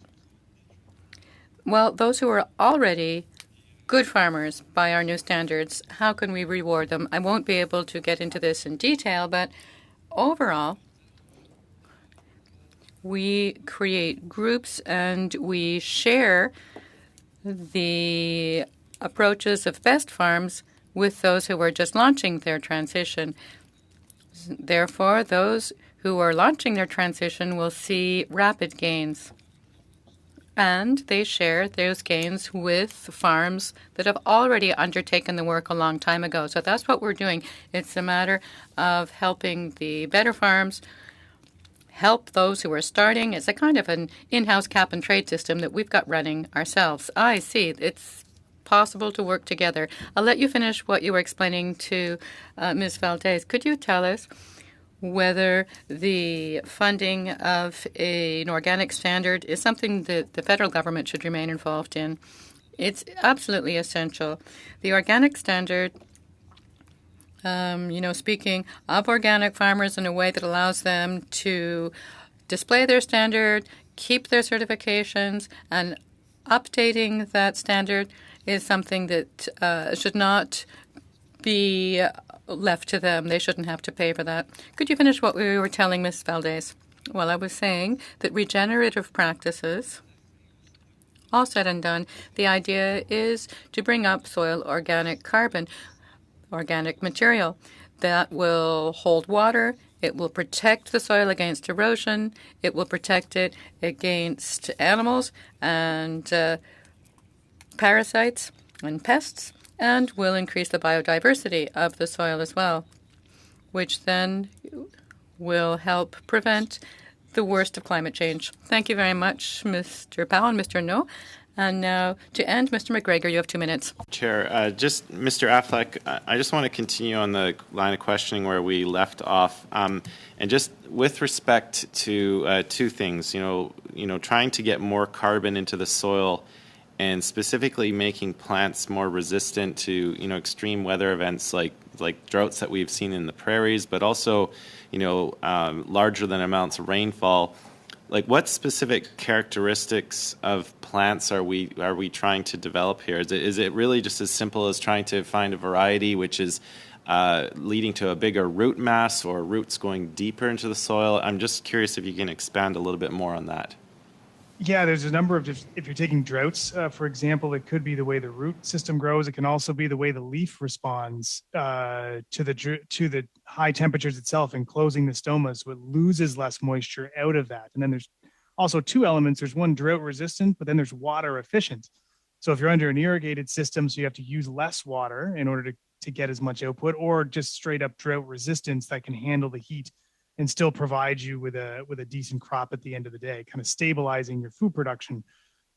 Well, those who are already good farmers by our new standards, how can we reward them? I won't be able to get into this in detail, but overall, we create groups and we share the approaches of best farms with those who are just launching their transition. Therefore, those who are launching their transition will see rapid gains. And they share those gains with farms that have already undertaken the work a long time ago. So that's what we're doing. It's a matter of helping the better farms help those who are starting. It's a kind of an in-house cap and trade system that we've got running ourselves. I see. It's possible to work together. I'll let you finish what you were explaining to Ms. Valdez. Could you tell us whether the funding of an organic standard is something that the federal government should remain involved in? It's absolutely essential. The organic standard, speaking of organic farmers in a way that allows them to display their standard, keep their certifications, and updating that standard is something that should not be left to them. They shouldn't have to pay for that. Could you finish what we were telling Ms. Valdez? Well, I was saying that regenerative practices, all said and done, the idea is to bring up soil organic carbon, organic material that will hold water. It will protect the soil against erosion. It will protect it against animals and parasites and pests, and will increase the biodiversity of the soil as well, which then will help prevent the worst of climate change. Thank you very much, Mr. Powell and Mr. No. And now, to end, Mr. McGregor, you have 2 minutes. Chair, just Mr. Affleck, I just want to continue on the line of questioning where we left off, and just with respect to two things. Trying to get more carbon into the soil, and specifically making plants more resistant to extreme weather events like droughts that we've seen in the prairies, but also larger than amounts of rainfall. Like, what specific characteristics of plants are we trying to develop here? Is it really just as simple as trying to find a variety which is leading to a bigger root mass or roots going deeper into the soil? I'm just curious if you can expand a little bit more on that. Yeah, there's a number of if you're taking droughts, for example, it could be the way the root system grows. It can also be the way the leaf responds to the high temperatures itself, and closing the stoma, so it loses less moisture out of that. And then there's also two elements. There's one, drought resistant, but then there's water efficient. So if you're under an irrigated system, so you have to use less water in order to get as much output, or just straight up drought resistance that can handle the heat and still provide you with a decent crop at the end of the day, kind of stabilizing your food production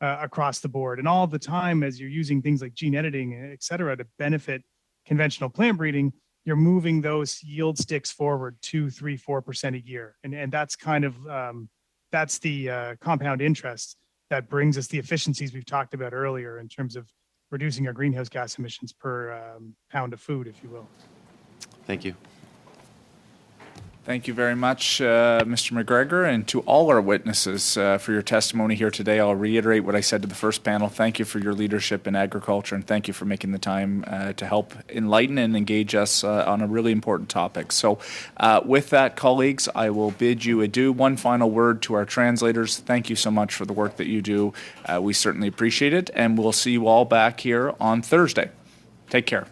across the board. And all the time, as you're using things like gene editing, et cetera, to benefit conventional plant breeding, you're moving those yield sticks forward 2, 3, 4% a year. And that's kind of, that's the compound interest that brings us the efficiencies we've talked about earlier in terms of reducing our greenhouse gas emissions per pound of food, if you will. Thank you. Thank you very much, Mr. McGregor, and to all our witnesses for your testimony here today. I'll reiterate what I said to the first panel. Thank you for your leadership in agriculture, and thank you for making the time to help enlighten and engage us on a really important topic. So with that, colleagues, I will bid you adieu. One final word to our translators. Thank you so much for the work that you do. We certainly appreciate it, and we'll see you all back here on Thursday. Take care.